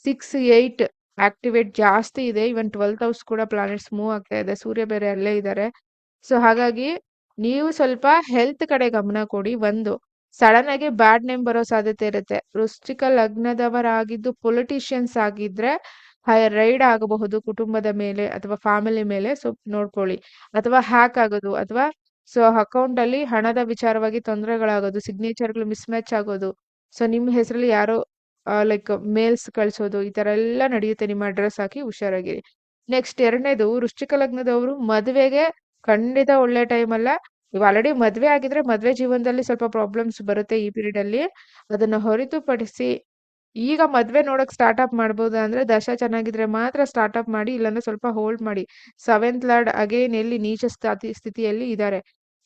6-8 ಆಕ್ಟಿವೇಟ್ ಜಾಸ್ತಿ ಇದೆ. ಇವನ್ 12th ಹೌಸ್ ಕೂಡ ಪ್ಲಾನೆಟ್ಸ್ ಮೂವ್ ಆಗ್ತಾ ಇದೆ. ಸೂರ್ಯ ಬೇರೆ ಅಲ್ಲೇ ಇದ್ದಾರೆ. ಸೊ ಹಾಗಾಗಿ ನೀವು ಸ್ವಲ್ಪ ಹೆಲ್ತ್ ಕಡೆ ಗಮನ ಕೊಡಿ. ಒಂದು ಸಡನ್ ಆಗಿ ಬ್ಯಾಡ್ ನೇಮ್ ಬರೋ ಸಾಧ್ಯತೆ ಇರುತ್ತೆ. ವೃಶ್ಚಿಕ ಲಗ್ನದವರಾಗಿದ್ದು ಪೊಲಿಟಿಷಿಯನ್ಸ್ ಆಗಿದ್ರೆ ರೈಡ್ ಆಗಬಹುದು ಕುಟುಂಬದ ಮೇಲೆ ಅಥವಾ ಫ್ಯಾಮಿಲಿ ಮೇಲೆ. ಸೊ ನೋಡ್ಕೊಳ್ಳಿ. ಅಥವಾ ಹ್ಯಾಕ್ ಆಗೋದು, ಅಥವಾ ಸೊ ಅಕೌಂಟ್ ಅಲ್ಲಿ ಹಣದ ವಿಚಾರವಾಗಿ ತೊಂದರೆಗಳಾಗೋದು, ಸಿಗ್ನೇಚರ್ಗಳು ಮಿಸ್ ಮ್ಯಾಚ್ ಆಗೋದು, ಸೊ ನಿಮ್ಮ ಹೆಸರಲ್ಲಿ ಯಾರೋ ಲೈಕ್ ಮೇಲ್ಸ್ ಕಳ್ಸೋದು, ಈ ತರ ಎಲ್ಲ ನಡೆಯುತ್ತೆ. ನಿಮ್ಮ ಅಡ್ರೆಸ್ ಹಾಕಿ ಹುಷಾರಾಗಿರಿ. ನೆಕ್ಸ್ಟ್ ಎರಡನೇದು, ವೃಶ್ಚಿಕ ಲಗ್ನದವರು ಮದುವೆಗೆ ಖಂಡಿತ ಒಳ್ಳೆ ಟೈಮ್ ಅಲ್ಲ. ನೀವು ಆಲ್ರೆಡಿ ಮದ್ವೆ ಆಗಿದ್ರೆ ಮದ್ವೆ ಜೀವನದಲ್ಲಿ ಸ್ವಲ್ಪ ಪ್ರಾಬ್ಲಮ್ಸ್ ಬರುತ್ತೆ ಈ ಪೀರಿಯಡ್ ಅಲ್ಲಿ. ಅದನ್ನ ಹೊರತುಪಡಿಸಿ ಈಗ ಮದ್ವೆ ನೋಡಕ್ ಸ್ಟಾರ್ಟ್ ಅಪ್ ಮಾಡ್ಬೋದು. ಅಂದ್ರೆ ದಶ ಚೆನ್ನಾಗಿದ್ರೆ ಮಾತ್ರ ಸ್ಟಾರ್ಟ್ ಅಪ್ ಮಾಡಿ, ಇಲ್ಲಾಂದ್ರೆ ಸ್ವಲ್ಪ ಹೋಲ್ಡ್ ಮಾಡಿ. 7th ಲಾರ್ಡ್ ಅಗೇನ್ ಎಲ್ಲಿ ನೀಚ ಸ್ಥಿತಿಯಲ್ಲಿ ಇದ್ದಾರೆ.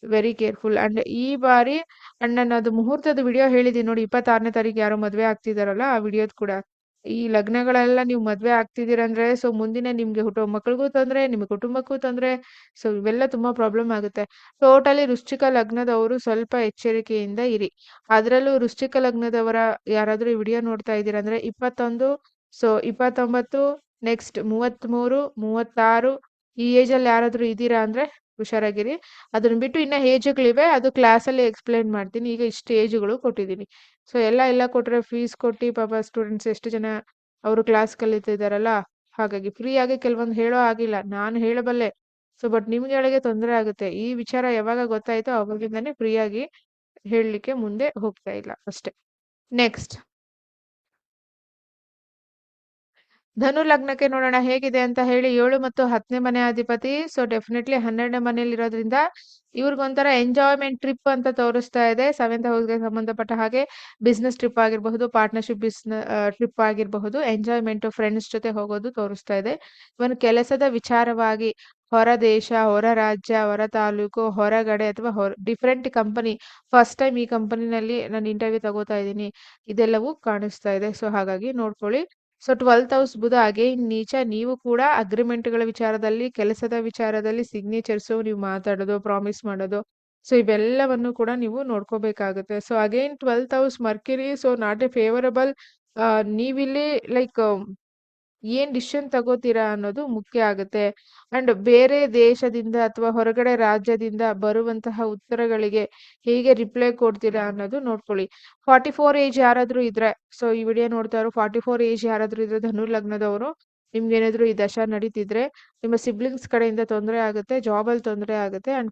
Very careful. ಅಂಡ್ ಈ ಬಾರಿ ಅಂಡ್ ನಾನು ಅದು ಮುಹೂರ್ತದ ವಿಡಿಯೋ ಹೇಳಿದೀನಿ ನೋಡಿ, 26ನೇ ತಾರೀಕು ಯಾರೋ ಮದ್ವೆ ಆಗ್ತಿದಾರಲ್ಲ, ಆ ವಿಡಿಯೋದ್ ಕೂಡ. ಈ ಲಗ್ನಗಳೆಲ್ಲ ನೀವು ಮದ್ವೆ ಆಗ್ತಿದ್ದೀರಂದ್ರೆ ಸೊ ಮುಂದಿನ ನಿಮ್ಗೆ ಹುಟ್ಟೋ ಮಕ್ಳಿಗೂ ತೊಂದ್ರೆ, ನಿಮ್ಮ ಕುಟುಂಬಕ್ಕೂ ತೊಂದ್ರೆ. ಸೊ ಇವೆಲ್ಲ ತುಂಬಾ ಪ್ರಾಬ್ಲಮ್ ಆಗುತ್ತೆ. ಟೋಟಲಿ ವೃಶ್ಚಿಕ ಲಗ್ನದವರು ಸ್ವಲ್ಪ ಎಚ್ಚರಿಕೆಯಿಂದ ಇರಿ. ಅದ್ರಲ್ಲೂ ವೃಶ್ಚಿಕ ಲಗ್ನದವರ ಯಾರಾದ್ರೂ ಈ ವಿಡಿಯೋ ನೋಡ್ತಾ ಇದ್ದೀರಾ ಅಂದ್ರೆ 21, ಸೊ 29, ನೆಕ್ಸ್ಟ್ 33, 36 ಈ ಏಜ್ ಅಲ್ಲಿ ಯಾರಾದ್ರೂ ಇದ್ದೀರಾ ಅಂದ್ರೆ ಹುಷಾರಾಗಿರಿ. ಅದನ್ನ ಬಿಟ್ಟು ಇನ್ನ ಏಜ್ಗಳಿವೆ, ಅದು ಕ್ಲಾಸಲ್ಲಿ ಎಕ್ಸ್ಪ್ಲೈನ್ ಮಾಡ್ತೀನಿ. ಈಗ ಇಷ್ಟು ಏಜ್ಗಳು ಕೊಟ್ಟಿದ್ದೀನಿ. ಸೊ ಎಲ್ಲ ಕೊಟ್ರೆ ಫೀಸ್ ಕೊಟ್ಟು ಪಾಪ ಸ್ಟೂಡೆಂಟ್ಸ್ ಎಷ್ಟು ಜನ ಅವರು ಕ್ಲಾಸ್ ಕಲಿತಿದಾರಲ್ಲ, ಹಾಗಾಗಿ ಫ್ರೀ ಆಗಿ ಕೆಲವೊಂದು ಹೇಳೋ ಆಗಿಲ್ಲ, ನಾನು ಹೇಳಬಲ್ಲೆ. ಸೊ ಬಟ್ ನಿಮ್ಗೆ ಹೇಳಗೆ ತೊಂದರೆ ಆಗುತ್ತೆ. ಈ ವಿಚಾರ ಯಾವಾಗ ಗೊತ್ತಾಯ್ತೋ ಅವಾಗಿಂದಾನೇ ಫ್ರೀ ಆಗಿ ಹೇಳಲಿಕ್ಕೆ ಮುಂದೆ ಹೋಗ್ತಾ ಇಲ್ಲ ಅಷ್ಟೇ. ನೆಕ್ಸ್ಟ್ ಧನು ಲಗ್ನಕ್ಕೆ ನೋಡೋಣ ಹೇಗಿದೆ ಅಂತ ಹೇಳಿ. 7 ಮತ್ತು 10ನೇ ಮನೆ ಅಧಿಪತಿ, ಸೊ ಡೆಫಿನೆಟ್ಲಿ 12ನೇ ಮನೆಯಲ್ಲಿ ಇರೋದ್ರಿಂದ ಇವ್ರಿಗೊಂಥರ ಎಂಜಾಯ್ಮೆಂಟ್ ಟ್ರಿಪ್ ಅಂತ ತೋರಿಸ್ತಾ ಇದೆ. 7th ಹೌಸ್ಗೆ ಸಂಬಂಧಪಟ್ಟ ಹಾಗೆ ಬಿಸ್ನೆಸ್ ಟ್ರಿಪ್ ಆಗಿರಬಹುದು, ಪಾರ್ಟ್ನರ್ಶಿಪ್ ಟ್ರಿಪ್ ಆಗಿರಬಹುದು, ಎಂಜಾಯ್ಮೆಂಟ್ ಫ್ರೆಂಡ್ಸ್ ಜೊತೆ ಹೋಗೋದು ತೋರಿಸ್ತಾ ಇದೆ. ಇವನ್ ಕೆಲಸದ ವಿಚಾರವಾಗಿ ಹೊರ ದೇಶ, ಹೊರ ರಾಜ್ಯ, ಹೊರ ತಾಲೂಕು, ಹೊರಗಡೆ ಅಥವಾ ಡಿಫ್ರೆಂಟ್ ಕಂಪನಿ, ಫಸ್ಟ್ ಟೈಮ್ ಈ ಕಂಪನಿನಲ್ಲಿ ನಾನು ಇಂಟರ್ವ್ಯೂ ತಗೋತಾ ಇದ್ದೀನಿ, ಇದೆಲ್ಲವೂ ಕಾಣಿಸ್ತಾ ಇದೆ. ಸೊ ಹಾಗಾಗಿ ನೋಡ್ಕೊಳ್ಳಿ. ಸೊ 12th ಹೌಸ್ ಬುಧ ಅಗೇನ್ ನೀಚ. ನೀವು ಕೂಡ ಅಗ್ರಿಮೆಂಟ್ಗಳ ವಿಚಾರದಲ್ಲಿ, ಕೆಲಸದ ವಿಚಾರದಲ್ಲಿ ಸಿಗ್ನೇಚರ್ಸ್ ನೀವು ಮಾತಾಡೋದು, ಪ್ರಾಮಿಸ್ ಮಾಡೋದು, ಸೊ ಇವೆಲ್ಲವನ್ನು ಕೂಡ ನೀವು ನೋಡ್ಕೋಬೇಕಾಗುತ್ತೆ. So again 12th house Mercury, so not a favourable. ನೀವಿಲ್ಲಿ ಲೈಕ್ ಏನ್ ಡಿಸಿಷನ್ ತಗೋತೀರಾ ಅನ್ನೋದು ಮುಖ್ಯ ಆಗುತ್ತೆ. ಅಂಡ್ ಬೇರೆ ದೇಶದಿಂದ ಅಥವಾ ಹೊರಗಡೆ ರಾಜ್ಯದಿಂದ ಬರುವಂತಹ ಉತ್ತರಗಳಿಗೆ ಹೇಗೆ ರಿಪ್ಲೈ ಕೊಡ್ತೀರಾ ಅನ್ನೋದು ನೋಡ್ಕೊಳ್ಳಿ. 44 ಏಜ್ ಯಾರಾದ್ರೂ ಇದ್ರೆ, ಸೊ ಈ ವಿಡಿಯೋ ನೋಡ್ತಾ ಇರೋ 44 ಏಜ್ ಯಾರಾದ್ರೂ ಇದ್ರೆ ಧನು ಲಗ್ನದವರು, ನಿಮ್ಗೇನಾದ್ರೂ ಈ ದಶ ನಡೀತಿದ್ರೆ ನಿಮ್ಮ ಸಿಬ್ಲಿಂಗ್ಸ್ ಕಡೆಯಿಂದ ತೊಂದರೆ ಆಗುತ್ತೆ, ಜಾಬ್ ಅಲ್ಲಿ ತೊಂದರೆ ಆಗುತ್ತೆ, ಅಂಡ್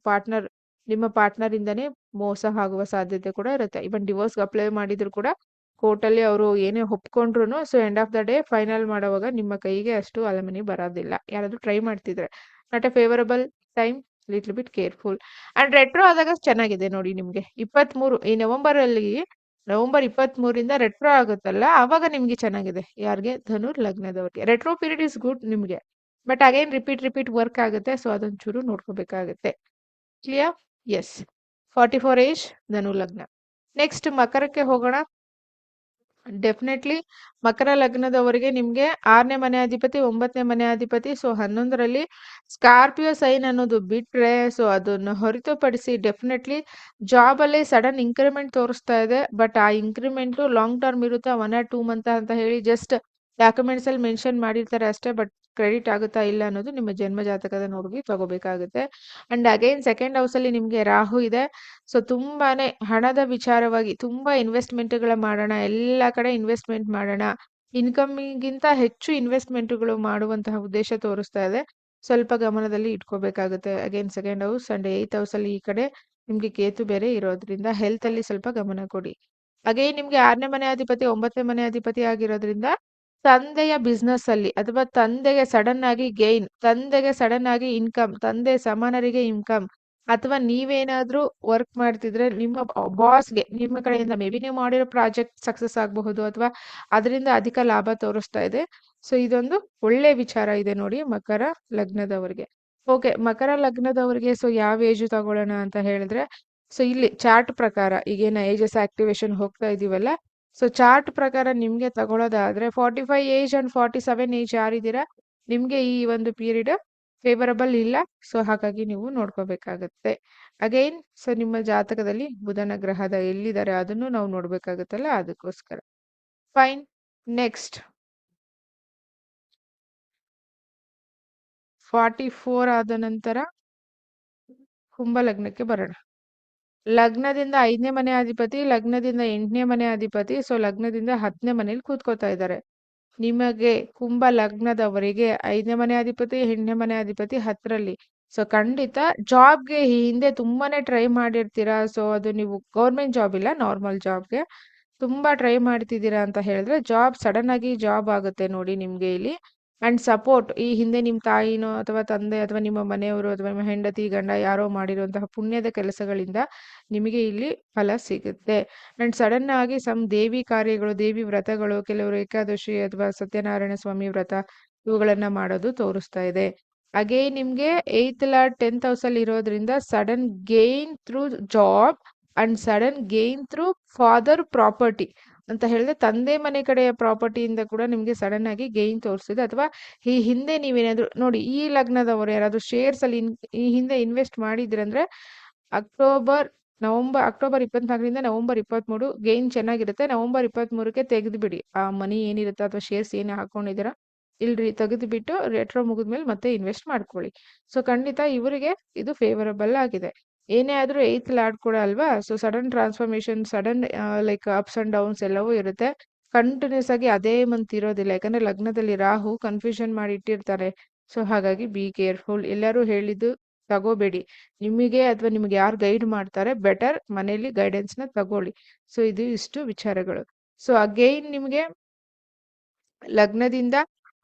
ನಿಮ್ಮ ಪಾರ್ಟ್ನರ್ ಇಂದಾನೇ ಮೋಸ ಆಗುವ ಸಾಧ್ಯತೆ ಕೂಡ ಇರುತ್ತೆ. ಇವನ್ ಡಿವೋರ್ಸ್ಗೆ ಅಪ್ಲೈ ಮಾಡಿದ್ರು ಕೂಡ ಕೋರ್ಟಲ್ಲಿ ಅವರು ಏನೇ ಒಪ್ಕೊಂಡ್ರು, so end of the day final ಮಾಡುವಾಗ ನಿಮ್ಮ ಕೈಗೆ ಅಷ್ಟು ಅಲಮನಿ ಬರೋದಿಲ್ಲ. ಯಾರಾದ್ರೂ ಟ್ರೈ ಮಾಡ್ತಿದ್ರೆ not a favourable time, little bit careful. And retro ಆದಾಗ ಚೆನ್ನಾಗಿದೆ ನೋಡಿ ನಿಮ್ಗೆ. 23 ಈ ನವೆಂಬರ್ ಅಲ್ಲಿ ನವೆಂಬರ್ 23ರಿಂದ ರೆಟ್ರೋ ಆಗುತ್ತಲ್ಲ, ಆವಾಗ ನಿಮ್ಗೆ ಚೆನ್ನಾಗಿದೆ. ಯಾರಿಗೆ? ಧನುರ್ ಲಗ್ನದವ್ರಿಗೆ. ರೆಟ್ರೋ ಪೀರಿಯಡ್ ಇಸ್ ಗುಡ್ ನಿಮ್ಗೆ. ಬಟ್ ಅಗೇನ್ ರಿಪೀಟ್ ವರ್ಕ್ ಆಗುತ್ತೆ. ಸೊ ಅದೊಂಚೂರು ನೋಡ್ಕೋಬೇಕಾಗುತ್ತೆ. ಕ್ಲಿಯರ್? ಎಸ್. 44 ಏಜ್, ಧನು ಲಗ್ನ. ನೆಕ್ಸ್ಟ್ ಮಕರಕ್ಕೆ ಹೋಗೋಣ. ಡೆಫಿನೆಟ್ಲಿ ಮಕರ ಲಗ್ನದವರಿಗೆ ನಿಮ್ಗೆ 6ನೇ ಮನೆ ಅಧಿಪತಿ, 9ನೇ ಮನೆ ಅಧಿಪತಿ. ಸೊ 11ರಲ್ಲಿ ಸ್ಕಾರ್ಪಿಯೋ ಸೈನ್ ಅನ್ನೋದು ಬಿಟ್ರೆ, ಸೊ ಅದನ್ನು ಹೊರತುಪಡಿಸಿ ಡೆಫಿನೆಟ್ಲಿ ಜಾಬ್ ಅಲ್ಲಿ ಸಡನ್ ಇಂಕ್ರಿಮೆಂಟ್ ತೋರಿಸ್ತಾ ಇದೆ. ಬಟ್ ಆ ಇಂಕ್ರಿಮೆಂಟ್ ಲಾಂಗ್ ಟರ್ಮ್ ಇರುತ್ತಾ, 1 or 2 ಮಂತ್ ಅಂತ ಹೇಳಿ ಜಸ್ಟ್ ಡಾಕ್ಯುಮೆಂಟ್ಸ್ ಅಲ್ಲಿ ಮೆನ್ಷನ್ ಮಾಡಿರ್ತಾರೆ ಅಷ್ಟೇ. ಬಟ್ ಕ್ರೆಡಿಟ್ ಆಗುತ್ತಾ ಇಲ್ಲ ಅನ್ನೋದು ನಿಮ್ಮ ಜನ್ಮ ಜಾತಕದ ನೋಡಿ ತಗೋಬೇಕಾಗುತ್ತೆ. ಅಂಡ್ ಅಗೈನ್ ಸೆಕೆಂಡ್ ಹೌಸ್ ಅಲ್ಲಿ ನಿಮ್ಗೆ ರಾಹು ಇದೆ. ಸೊ ತುಂಬಾನೇ ಹಣದ ವಿಚಾರವಾಗಿ ತುಂಬಾ ಇನ್ವೆಸ್ಟ್ಮೆಂಟ್ಗಳ ಮಾಡೋಣ, ಎಲ್ಲ ಕಡೆ ಇನ್ವೆಸ್ಟ್ಮೆಂಟ್ ಮಾಡೋಣ, ಇನ್ಕಮ್ಗಿಂತ ಹೆಚ್ಚು ಇನ್ವೆಸ್ಟ್ಮೆಂಟ್ಗಳು ಮಾಡುವಂತಹ ಉದ್ದೇಶ ತೋರಿಸ್ತಾ ಇದೆ. ಸ್ವಲ್ಪ ಗಮನದಲ್ಲಿ ಇಟ್ಕೋಬೇಕಾಗುತ್ತೆ. Again second house and 8th house ಅಲ್ಲಿ ಈ ಕಡೆ ನಿಮ್ಗೆ ಕೇತು ಬೇರೆ ಇರೋದ್ರಿಂದ ಹೆಲ್ತ್ ಅಲ್ಲಿ ಸ್ವಲ್ಪ ಗಮನ ಕೊಡಿ. ಅಗೇನ್ ನಿಮ್ಗೆ 6ನೇ ಮನೆ ಅಧಿಪತಿ, 9ನೇ ಮನೆ ಅಧಿಪತಿ ಆಗಿರೋದ್ರಿಂದ ತಂದೆಯ ಬಿಸ್ನೆಸ್ ಅಲ್ಲಿ ಅಥವಾ ತಂದೆಗೆ ಸಡನ್ ಆಗಿ ಗೈನ್, ತಂದೆಗೆ ಸಡನ್ ಆಗಿ ಇನ್ಕಮ್, ತಂದೆ ಸಮಾನರಿಗೆ ಇನ್ಕಮ್, ಅಥವಾ ನೀವೇನಾದ್ರೂ ವರ್ಕ್ ಮಾಡ್ತಿದ್ರೆ ನಿಮ್ಮ ಬಾಸ್ಗೆ ನಿಮ್ಮ ಕಡೆಯಿಂದ ಮೇ ಬಿ ನೀವು ಮಾಡಿರೋ ಪ್ರಾಜೆಕ್ಟ್ ಸಕ್ಸಸ್ ಆಗಬಹುದು ಅಥವಾ ಅದರಿಂದ ಅಧಿಕ ಲಾಭ ತೋರಿಸ್ತಾ ಇದೆ. ಸೊ ಇದೊಂದು ಒಳ್ಳೆ ವಿಚಾರ ಇದೆ ನೋಡಿ ಮಕರ ಲಗ್ನದವರಿಗೆ. ಓಕೆ, ಮಕರ ಲಗ್ನದವರಿಗೆ ಸೊ ಯಾವ ಏಜು ತಗೊಳ್ಳೋಣ ಅಂತ ಹೇಳಿದ್ರೆ, ಸೊ ಇಲ್ಲಿ ಚಾರ್ಟ್ ಪ್ರಕಾರ ಈಗೇನ ಏಜಸ್ ಆಕ್ಟಿವೇಶನ್ ಹೋಗ್ತಾ ಇದೀವಲ್ಲ, ಸೊ ಚಾರ್ಟ್ ಪ್ರಕಾರ ನಿಮ್ಗೆ ತಗೊಳ್ಳೋದಾದ್ರೆ 45 ಏಜ್ ಅಂಡ್ 47 ಏಜ್ ಯಾರಿದ್ದೀರಾ ನಿಮ್ಗೆ ಈ ಒಂದು ಪೀರಿಯಡ್ ಫೇವರಬಲ್ ಇಲ್ಲ. ಸೊ ಹಾಗಾಗಿ ನೀವು ನೋಡ್ಕೋಬೇಕಾಗತ್ತೆ. ಅಗೈನ್ ಸೊ ನಿಮ್ಮ ಜಾತಕದಲ್ಲಿ ಬುಧನ ಗ್ರಹದ ಎಲ್ಲಿದ್ದಾರೆ ಅದನ್ನು ನಾವು ನೋಡ್ಬೇಕಾಗತ್ತಲ್ಲ, ಅದಕ್ಕೋಸ್ಕರ. ಫೈನ್. ನೆಕ್ಸ್ಟ್ 44 ಆದ ನಂತರ ಕುಂಭ ಲಗ್ನಕ್ಕೆ ಬರೋಣ. ಲಗ್ನದಿಂದ 5ನೇ ಮನೆ ಅಧಿಪತಿ, ಲಗ್ನದಿಂದ 8ನೇ ಮನೆ ಅಧಿಪತಿ, ಸೊ ಲಗ್ನದಿಂದ 10ನೇ ಮನೇಲಿ ಕೂತ್ಕೋತಾ ಇದ್ದಾರೆ. ನಿಮಗೆ ಕುಂಭ ಲಗ್ನದವರಿಗೆ 5ನೇ ಮನೆ ಅಧಿಪತಿ, 8ನೇ ಮನೆ ಅಧಿಪತಿ 10ರಲ್ಲಿ. ಸೊ ಖಂಡಿತ ಜಾಬ್ಗೆ ಈ ಹಿಂದೆ ತುಂಬಾನೇ ಟ್ರೈ ಮಾಡಿರ್ತೀರಾ. ಸೊ ಅದು ನೀವು ಗೌರ್ಮೆಂಟ್ ಜಾಬ್ ಇಲ್ಲ, ನಾರ್ಮಲ್ ಜಾಬ್ಗೆ ತುಂಬಾ ಟ್ರೈ ಮಾಡ್ತಿದ್ದೀರಾ ಅಂತ ಹೇಳಿದ್ರೆ ಜಾಬ್ ಸಡನ್ ಆಗಿ ಜಾಬ್ ಆಗುತ್ತೆ ನೋಡಿ ನಿಮ್ಗೆ ಇಲ್ಲಿ. ಅಂಡ್ ಸಪೋರ್ಟ್ ಈ ಹಿಂದೆ ನಿಮ್ಮ ತಾಯಿನೋ ಅಥವಾ ತಂದೆ ಅಥವಾ ನಿಮ್ಮ ಮನೆಯವರು ಅಥವಾ ನಿಮ್ಮ ಹೆಂಡತಿ ಗಂಡ ಯಾರೋ ಮಾಡಿರುವಂತಹ ಪುಣ್ಯದ ಕೆಲಸಗಳಿಂದ ನಿಮಗೆ ಇಲ್ಲಿ ಫಲ ಸಿಗುತ್ತೆ. ಅಂಡ್ ಸಡನ್ ಆಗಿ ದೇವಿ ಕಾರ್ಯಗಳು, ದೇವಿ ವ್ರತಗಳು, ಕೆಲವರು ಏಕಾದಶಿ ಅಥವಾ ಸತ್ಯನಾರಾಯಣ ಸ್ವಾಮಿ ವ್ರತ ಇವುಗಳನ್ನ ಮಾಡೋದು ತೋರಿಸ್ತಾ ಇದೆ. ಹಾಗೆ ನಿಮ್ಗೆ 8th ಲಾರ್ಡ್ 10th ಹೌಸ್ ಅಲ್ಲಿ ಇರೋದ್ರಿಂದ sudden gain through job and sudden gain through father property ಅಂತ ಹೇಳಿದ್ರೆ ತಂದೆ ಮನೆ ಕಡೆಯ ಪ್ರಾಪರ್ಟಿಯಿಂದ ಕೂಡ ನಿಮ್ಗೆ ಸಡನ್ ಆಗಿ ಗೇನ್ ತೋರಿಸಿದೆ. ಅಥವಾ ಈ ಹಿಂದೆ ನೀವೇನಾದ್ರು ನೋಡಿ, ಈ ಲಗ್ನದವರು ಯಾರಾದ್ರೂ ಶೇರ್ಸ್ ಅಲ್ಲಿ ಈ ಹಿಂದೆ ಇನ್ವೆಸ್ಟ್ ಮಾಡಿದ್ರಂದ್ರೆ ಅಕ್ಟೋಬರ್ 24ರಿಂದ ನವೆಂಬರ್ 23 ಗೇನ್ ಚೆನ್ನಾಗಿರುತ್ತೆ. ನವೆಂಬರ್ 23ಕ್ಕೆ ತೆಗೆದು ಬಿಡಿ ಆ ಮನಿ ಏನಿರುತ್ತೆ ಅಥವಾ ಶೇರ್ಸ್ ಏನೇ ಹಾಕೊಂಡಿದ್ದೀರಾ, ಇಲ್ರಿ ತೆಗೆದು ಬಿಟ್ಟು ರೆಟ್ರೋ ಮುಗಿದ್ಮೇಲೆ ಮತ್ತೆ ಇನ್ವೆಸ್ಟ್ ಮಾಡ್ಕೊಳ್ಳಿ. ಸೊ ಖಂಡಿತ ಇವರಿಗೆ ಇದು ಫೇವರಬಲ್ ಆಗಿದೆ. ಏನೇ ಆದ್ರೂ 8th ಲಾರ್ಡ್ ಕೂಡ ಅಲ್ವಾ, so sudden transformation, sudden like ups and downs ಎಲ್ಲವೂ ಇರುತ್ತೆ. ಕಂಟಿನ್ಯೂಸ್ ಆಗಿ ಅದೇ ಮಂತ್ ಇರೋದಿಲ್ಲ, ಯಾಕಂದ್ರೆ ಲಗ್ನದಲ್ಲಿ ರಾಹು ಕನ್ಫ್ಯೂಷನ್ ಮಾಡಿ ಇಟ್ಟಿರ್ತಾರೆ. ಸೊ ಹಾಗಾಗಿ ಬಿ ಕೇರ್ಫುಲ್. ಎಲ್ಲರೂ ಹೇಳಿದ್ದು ತಗೋಬೇಡಿ. ನಿಮಗೆ ಅಥವಾ ನಿಮ್ಗೆ ಯಾರು ಗೈಡ್ ಮಾಡ್ತಾರೆ ಬೆಟರ್ ಮನೇಲಿ ಗೈಡೆನ್ಸ್ ನ ತಗೊಳ್ಳಿ. ಸೊ ಇದು ಇಷ್ಟು ವಿಚಾರಗಳು. ಸೊ ಅಗೈನ್ ನಿಮ್ಗೆ ಲಗ್ನದಿಂದ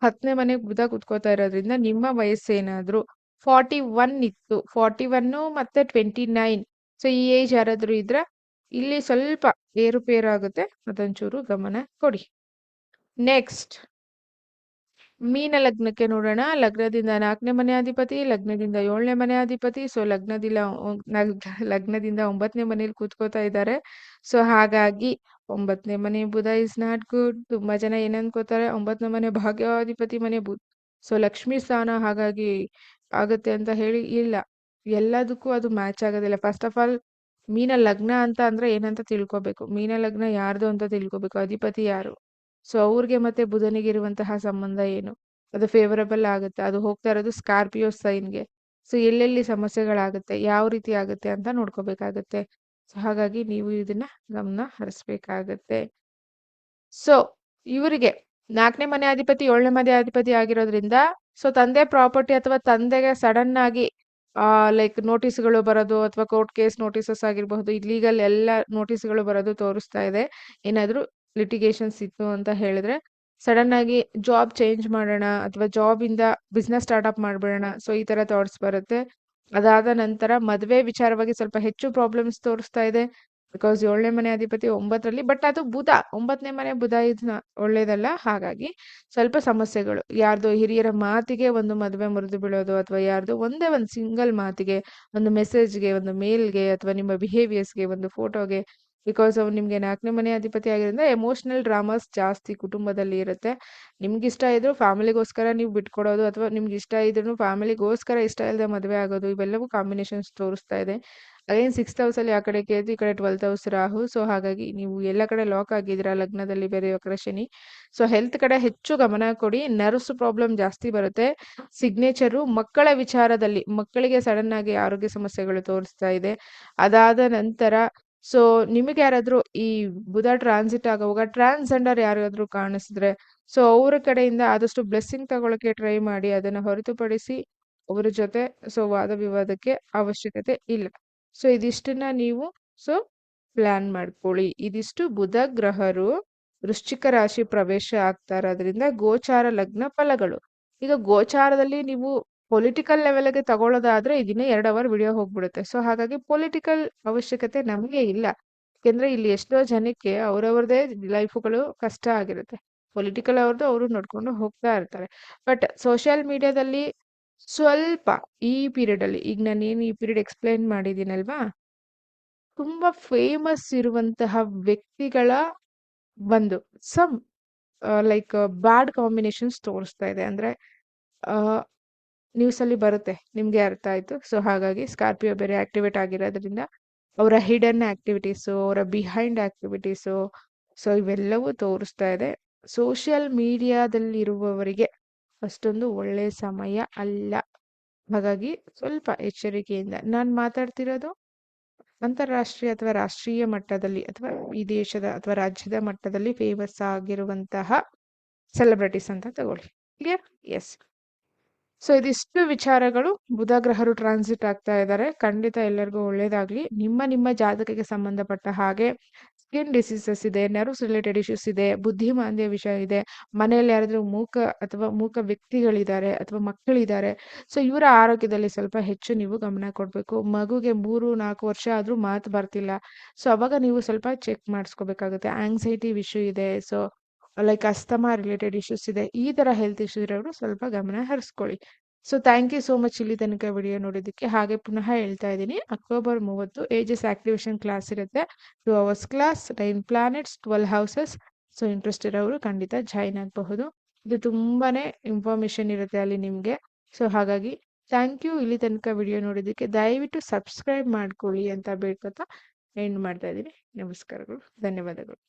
10ನೇ ಮನೆಗೆ ಬುಧ ಕುತ್ಕೋತಾ ಇರೋದ್ರಿಂದ ನಿಮ್ಮ ವಯಸ್ಸೇನಾದ್ರೂ 41 ಇತ್ತು, 41 ಮತ್ತೆ 29, ಸೊ ಈ ಏಜ್ ಯಾರಾದ್ರೂ ಇದ್ರೆ ಇಲ್ಲಿ ಸ್ವಲ್ಪ ಏರುಪೇರಾಗುತ್ತೆ, ಅದೊಂಚೂರು ಗಮನ ಕೊಡಿ. ನೆಕ್ಸ್ಟ್ ಮೀನ ಲಗ್ನಕ್ಕೆ ನೋಡೋಣ. ಲಗ್ನದಿಂದ 4ನೇ ಮನೆ ಅಧಿಪತಿ, ಲಗ್ನದಿಂದ 7ನೇ ಮನೆ ಅಧಿಪತಿ, ಸೊ ಲಗ್ನದಿಂದ 9ನೇ ಮನೇಲಿ ಕೂತ್ಕೋತಾ ಇದ್ದಾರೆ. ಸೊ ಹಾಗಾಗಿ 9ನೇ ಮನೆ ಬುಧ ಇಸ್ ನಾಟ್ ಗುಡ್. ತುಂಬಾ ಜನ ಏನ್ ಅನ್ಕೋತಾರೆ, 9ನೇ ಮನೆ ಭಾಗ್ಯಾಧಿಪತಿ ಮನೆ ಸೊ ಲಕ್ಷ್ಮಿ ಸ್ಥಾನ, ಹಾಗಾಗಿ ಆಗುತ್ತೆ ಅಂತ ಹೇಳಿ ಇಲ್ಲ. ಎಲ್ಲದಕ್ಕೂ ಅದು ಮ್ಯಾಚ್ ಆಗೋದಿಲ್ಲ. ಫಸ್ಟ್ ಆಫ್ ಆಲ್ ಮೀನ ಲಗ್ನ ಅಂತ ಅಂದ್ರೆ ಏನಂತ ತಿಳ್ಕೊಬೇಕು. ಮೀನ ಲಗ್ನ ಯಾರ್ದು ಅಂತ ತಿಳ್ಕೊಬೇಕು, ಅಧಿಪತಿ ಯಾರು, ಸೊ ಅವ್ರಿಗೆ ಮತ್ತೆ ಬುಧನಿಗೆ ಇರುವಂತಹ ಸಂಬಂಧ ಏನು, ಅದು ಫೇವರಬಲ್ ಆಗುತ್ತೆ, ಅದು ಹೋಗ್ತಾ ಇರೋದು ಸ್ಕಾರ್ಪಿಯೋ ಸೈನ್ಗೆ. ಸೊ ಎಲ್ಲೆಲ್ಲಿ ಸಮಸ್ಯೆಗಳಾಗುತ್ತೆ, ಯಾವ ರೀತಿ ಆಗುತ್ತೆ ಅಂತ ನೋಡ್ಕೋಬೇಕಾಗತ್ತೆ. ಸೊ ಹಾಗಾಗಿ ನೀವು ಇದನ್ನ ಗಮನ ಹರಿಸ್ಬೇಕಾಗತ್ತೆ. ಸೊ ಇವರಿಗೆ 4ನೇ ಮನೆ ಅಧಿಪತಿ 7ನೇ ಮನೆ ಅಧಿಪತಿ ಆಗಿರೋದ್ರಿಂದ ಸೊ ತಂದೆ ಪ್ರಾಪರ್ಟಿ ಅಥವಾ ತಂದೆಗೆ ಸಡನ್ ಆಗಿ ಲೈಕ್ ನೋಟಿಸ್ಗಳು ಬರೋದು ಅಥವಾ ಕೋರ್ಟ್ ಕೇಸ್ ನೋಟಿಸಸ್ ಆಗಿರಬಹುದು, ಇಲ್ಲೀಗಲ್ ಎಲ್ಲ ನೋಟಿಸ್ಗಳು ಬರೋದು ತೋರಿಸ್ತಾ ಇದೆ. ಏನಾದ್ರೂ ಲಿಟಿಗೇಷನ್ಸ್ ಇತ್ತು ಅಂತ ಹೇಳಿದ್ರೆ ಸಡನ್ ಆಗಿ ಜಾಬ್ ಚೇಂಜ್ ಮಾಡೋಣ ಅಥವಾ ಜಾಬ್ ಇಂದ ಬಿಸ್ನೆಸ್ ಸ್ಟಾರ್ಟ್ಅಪ್ ಮಾಡ್ಬಿಡೋಣ, ಸೊ ಈ ತರ ಥಾಟ್ಸ್ ಬರುತ್ತೆ. ಅದಾದ ನಂತರ ಮದುವೆ ವಿಚಾರವಾಗಿ ಸ್ವಲ್ಪ ಹೆಚ್ಚು ಪ್ರಾಬ್ಲಮ್ಸ್ ತೋರಿಸ್ತಾ ಇದೆ. ಬಿಕಾಸ್ 7ನೇ ಮನೆ ಅಧಿಪತಿ 9ರಲ್ಲಿ, ಬಟ್ ಅದು ಬುಧ, 9ನೇ ಮನೆ ಬುಧ ಇದನ್ನ ಒಳ್ಳೇದಲ್ಲ. ಹಾಗಾಗಿ ಸ್ವಲ್ಪ ಸಮಸ್ಯೆಗಳು, ಯಾರ್ದೋ ಹಿರಿಯರ ಮಾತಿಗೆ ಒಂದು ಮದುವೆ ಮುರಿದು ಬೀಳೋದು, ಅಥವಾ ಯಾರ್ದೋ ಒಂದೇ ಒಂದು ಸಿಂಗಲ್ ಮಾತಿಗೆ, ಒಂದು ಮೆಸೇಜ್ಗೆ, ಒಂದು ಮೇಲ್ಗೆ, ಅಥವಾ ನಿಮ್ಮ ಬಿಹೇವಿಯರ್ಸ್ಗೆ, ಒಂದು ಫೋಟೋಗೆ, ಬಿಕಾಸ್ ಅವ್ರು ನಿಮ್ಗೆ 4ನೇ ಮನೆ ಅಧಿಪತಿ ಆಗಿರೋದ್ರಿಂದ ಎಮೋಷನಲ್ ಡ್ರಾಮಾಸ್ ಜಾಸ್ತಿ ಕುಟುಂಬದಲ್ಲಿ ಇರುತ್ತೆ. ನಿಮ್ಗೆ ಇಷ್ಟ ಇದ್ರು ಫ್ಯಾಮಿಲಿಗೋಸ್ಕರ ನೀವು ಬಿಟ್ಕೊಡೋದು, ಅಥವಾ ನಿಮ್ಗೆ ಇಷ್ಟ ಇದ್ರು ಫ್ಯಾಮಿಲಿಗೋಸ್ಕರ ಇಷ್ಟ ಇಲ್ಲದೆ ಮದುವೆ ಆಗೋದು, ಇವೆಲ್ಲವೂ ಕಾಂಬಿನೇಷನ್ಸ್ ತೋರಿಸ್ತಾ ಇದೆ. ಅಗೇನ್ 6th ಹೌಸಲ್ಲಿ ಆ ಕಡೆ ಕೇತು, ಈ ಕಡೆ 12th ಹೌಸ್ ರಾಹು. ಸೊ ಹಾಗಾಗಿ ನೀವು ಎಲ್ಲ ಕಡೆ ಲಾಕ್ ಆಗಿದ್ದೀರಾ, ಲಗ್ನದಲ್ಲಿ ಬೇರೆ ವಕ್ರ ಶನಿ. ಸೊ ಹೆಲ್ತ್ ಕಡೆ ಹೆಚ್ಚು ಗಮನ ಕೊಡಿ. ನರ್ವ್ಸ್ ಪ್ರಾಬ್ಲಮ್ ಜಾಸ್ತಿ ಬರುತ್ತೆ. ಸಿಗ್ನೇಚರು ಮಕ್ಕಳ ವಿಚಾರದಲ್ಲಿ, ಮಕ್ಕಳಿಗೆ ಸಡನ್ ಆಗಿ ಆರೋಗ್ಯ ಸಮಸ್ಯೆಗಳು ತೋರಿಸ್ತಾ ಇದೆ. ಅದಾದ ನಂತರ ಸೊ ನಿಮಗೆ ಯಾರಾದ್ರೂ ಈ ಬುಧ ಟ್ರಾನ್ಸಿಟ್ ಆಗುವಾಗ ಟ್ರಾನ್ಸ್ಜೆಂಡರ್ ಯಾರಾದ್ರೂ ಕಾಣಿಸಿದ್ರೆ, ಸೊ ಅವ್ರ ಕಡೆಯಿಂದ ಆದಷ್ಟು ಬ್ಲೆಸ್ಸಿಂಗ್ ತಗೊಳಕ್ಕೆ ಟ್ರೈ ಮಾಡಿ. ಅದನ್ನ ಹೊರತುಪಡಿಸಿ ಅವ್ರ ಜೊತೆ ಸೊ ವಾದ ವಿವಾದಕ್ಕೆ ಅವಶ್ಯಕತೆ ಇಲ್ಲ. ಸೊ ಇದಿಷ್ಟನ್ನ ನೀವು ಸೊ ಪ್ಲಾನ್ ಮಾಡ್ಕೊಳ್ಳಿ. ಇದಿಷ್ಟು ಬುಧ ಗ್ರಹರು ವೃಶ್ಚಿಕ ರಾಶಿ ಪ್ರವೇಶ ಆಗ್ತಾ ಇರೋದ್ರಿಂದ ಗೋಚಾರ ಲಗ್ನ ಫಲಗಳು. ಈಗ ಗೋಚಾರದಲ್ಲಿ ನೀವು ಪೊಲಿಟಿಕಲ್ ಲೆವೆಲ್ಗೆ ತಗೊಳ್ಳೋದಾದ್ರೆ ಇದನ್ನೇ 2 ಅವರ್ ವಿಡಿಯೋ ಹೋಗ್ಬಿಡುತ್ತೆ. ಸೊ ಹಾಗಾಗಿ ಪೊಲಿಟಿಕಲ್ ಅವಶ್ಯಕತೆ ನಮಗೆ ಇಲ್ಲ. ಯಾಕೆಂದ್ರೆ ಇಲ್ಲಿ ಎಷ್ಟೋ ಜನಕ್ಕೆ ಅವ್ರವ್ರದೇ ಲೈಫುಗಳು ಕಷ್ಟ ಆಗಿರುತ್ತೆ. ಪೊಲಿಟಿಕಲ್ ಅವ್ರದ್ದು ಅವರು ನೋಡ್ಕೊಂಡು ಹೋಗ್ತಾ ಇರ್ತಾರೆ. ಬಟ್ ಸೋಷಿಯಲ್ ಮೀಡಿಯಾದಲ್ಲಿ ಸ್ವಲ್ಪ ಈ ಪೀರಿಯಡ್ ಅಲ್ಲಿ, ಈಗ ನಾನೇನು ಈ ಪೀರಿಯಡ್ ಎಕ್ಸ್ಪ್ಲೈನ್ ಮಾಡಿದ್ದೀನಲ್ವಾ, ತುಂಬಾ ಫೇಮಸ್ ಇರುವಂತಹ ವ್ಯಕ್ತಿಗಳ ಒಂದು ಸಮ್ ಲೈಕ್ ಬ್ಯಾಡ್ ಕಾಂಬಿನೇಷನ್ಸ್ ತೋರಿಸ್ತಾ ಇದೆ. ಅಂದ್ರೆ ನ್ಯೂಸ್ ಅಲ್ಲಿ ಬರುತ್ತೆ, ನಿಮ್ಗೆ ಅರ್ಥ ಆಯ್ತು. ಸೊ ಹಾಗಾಗಿ ಸ್ಕಾರ್ಪಿಯೋ ಬೇರೆ ಆಕ್ಟಿವೇಟ್ ಆಗಿರೋದ್ರಿಂದ ಅವರ ಹಿಡನ್ ಆಕ್ಟಿವಿಟೀಸು, ಅವರ ಬಿಹೈಂಡ್ ಆಕ್ಟಿವಿಟೀಸು, ಸೊ ಇವೆಲ್ಲವೂ ತೋರಿಸ್ತಾ ಇದೆ. ಸೋಷಿಯಲ್ ಮೀಡಿಯಾದಲ್ಲಿರುವವರಿಗೆ ಅಷ್ಟೊಂದು ಒಳ್ಳೆ ಸಮಯ ಅಲ್ಲ. ಹಾಗಾಗಿ ಸ್ವಲ್ಪ ಎಚ್ಚರಿಕೆಯಿಂದ. ನಾನು ಮಾತಾಡ್ತಿರೋದು ಅಂತಾರಾಷ್ಟ್ರೀಯ ಅಥವಾ ರಾಷ್ಟ್ರೀಯ ಮಟ್ಟದಲ್ಲಿ, ಅಥವಾ ಈ ದೇಶದ ಅಥವಾ ರಾಜ್ಯದ ಮಟ್ಟದಲ್ಲಿ ಫೇಮಸ್ ಆಗಿರುವಂತಹ ಸೆಲೆಬ್ರಿಟೀಸ್ ಅಂತ ತಗೊಳ್ಳಿ. ಕ್ಲಿಯರ್? ಎಸ್. ಸೊ ಇದಿಷ್ಟು ವಿಚಾರಗಳು. ಬುಧ ಗ್ರಹರು ಟ್ರಾನ್ಸಿಟ್ ಆಗ್ತಾ ಇದ್ದಾರೆ. ಖಂಡಿತ ಎಲ್ಲರಿಗೂ ಒಳ್ಳೇದಾಗ್ಲಿ. ನಿಮ್ಮ ಜಾತಕಕ್ಕೆ ಸಂಬಂಧಪಟ್ಟ ಹಾಗೆ ಸ್ಕಿನ್ ಡಿಸೀಸಸ್ ಇದೆ, ನರ್ವ್ಸ್ ರಿಲೇಟೆಡ್ ಇಶ್ಯೂಸ್ ಇದೆ, ಬುದ್ಧಿಮಾಂದ್ಯ ವಿಷಯ ಇದೆ, ಮನೆಯಲ್ಲಿ ಯಾರಾದ್ರೂ ಮೂಕ ವ್ಯಕ್ತಿಗಳಿದ್ದಾರೆ ಅಥವಾ ಮಕ್ಕಳಿದ್ದಾರೆ, ಸೊ ಇವರ ಆರೋಗ್ಯದಲ್ಲಿ ಸ್ವಲ್ಪ ಹೆಚ್ಚು ನೀವು ಗಮನ ಕೊಡಬೇಕು. ಮಗುಗೆ 3-4 ವರ್ಷ ಆದ್ರೂ ಮಾತು ಬರ್ತಿಲ್ಲ, ಸೊ ಅವಾಗ ನೀವು ಸ್ವಲ್ಪ ಚೆಕ್ ಮಾಡಿಸ್ಕೋಬೇಕಾಗುತ್ತೆ. ಆಂಗ್ಸೈಟಿ ವಿಷಯ ಇದೆ, so like asthma related issues ಇದೆ. ಈ ತರ ಹೆಲ್ತ್ ಇಶ್ಯೂಸ್ ಇರೋರು ಸ್ವಲ್ಪ ಗಮನ ಹರಿಸ್ಕೊಳ್ಳಿ. So thank you so much ಇಲ್ಲಿ ತನಕ ವಿಡಿಯೋ ನೋಡಿದ್ದಕ್ಕೆ. ಹಾಗೆ ಪುನಃ ಹೇಳ್ತಾ ಇದ್ದೀನಿ, October 30 ಏಜಸ್ ಆಕ್ಟಿವೇಶನ್ ಕ್ಲಾಸ್ ಇರುತ್ತೆ. 2 hours class, 9 planets, 12 houses. So interest ಇರೋರು ಖಂಡಿತ ಜಾಯಿನ್ ಆಗಬಹುದು. ಇದು ತುಂಬಾನೇ ಇನ್ಫಾರ್ಮೇಶನ್ ಇರುತ್ತೆ ಅಲ್ಲಿ ನಿಮಗೆ. ಸೊ ಹಾಗಾಗಿ ಥ್ಯಾಂಕ್ ಯು ಇಲ್ಲಿ ತನಕ ವಿಡಿಯೋ ನೋಡಿದ್ದಕ್ಕೆ. ದಯವಿಟ್ಟು ಸಬ್ಸ್ಕ್ರೈಬ್ ಮಾಡ್ಕೊಳ್ಳಿ ಅಂತ ಬೇಡ್ಕೊತಾ ಎಂಡ್ ಮಾಡ್ತಾ ಇದ್ದೀನಿ. ನಮಸ್ಕಾರಗಳು, ಧನ್ಯವಾದಗಳು.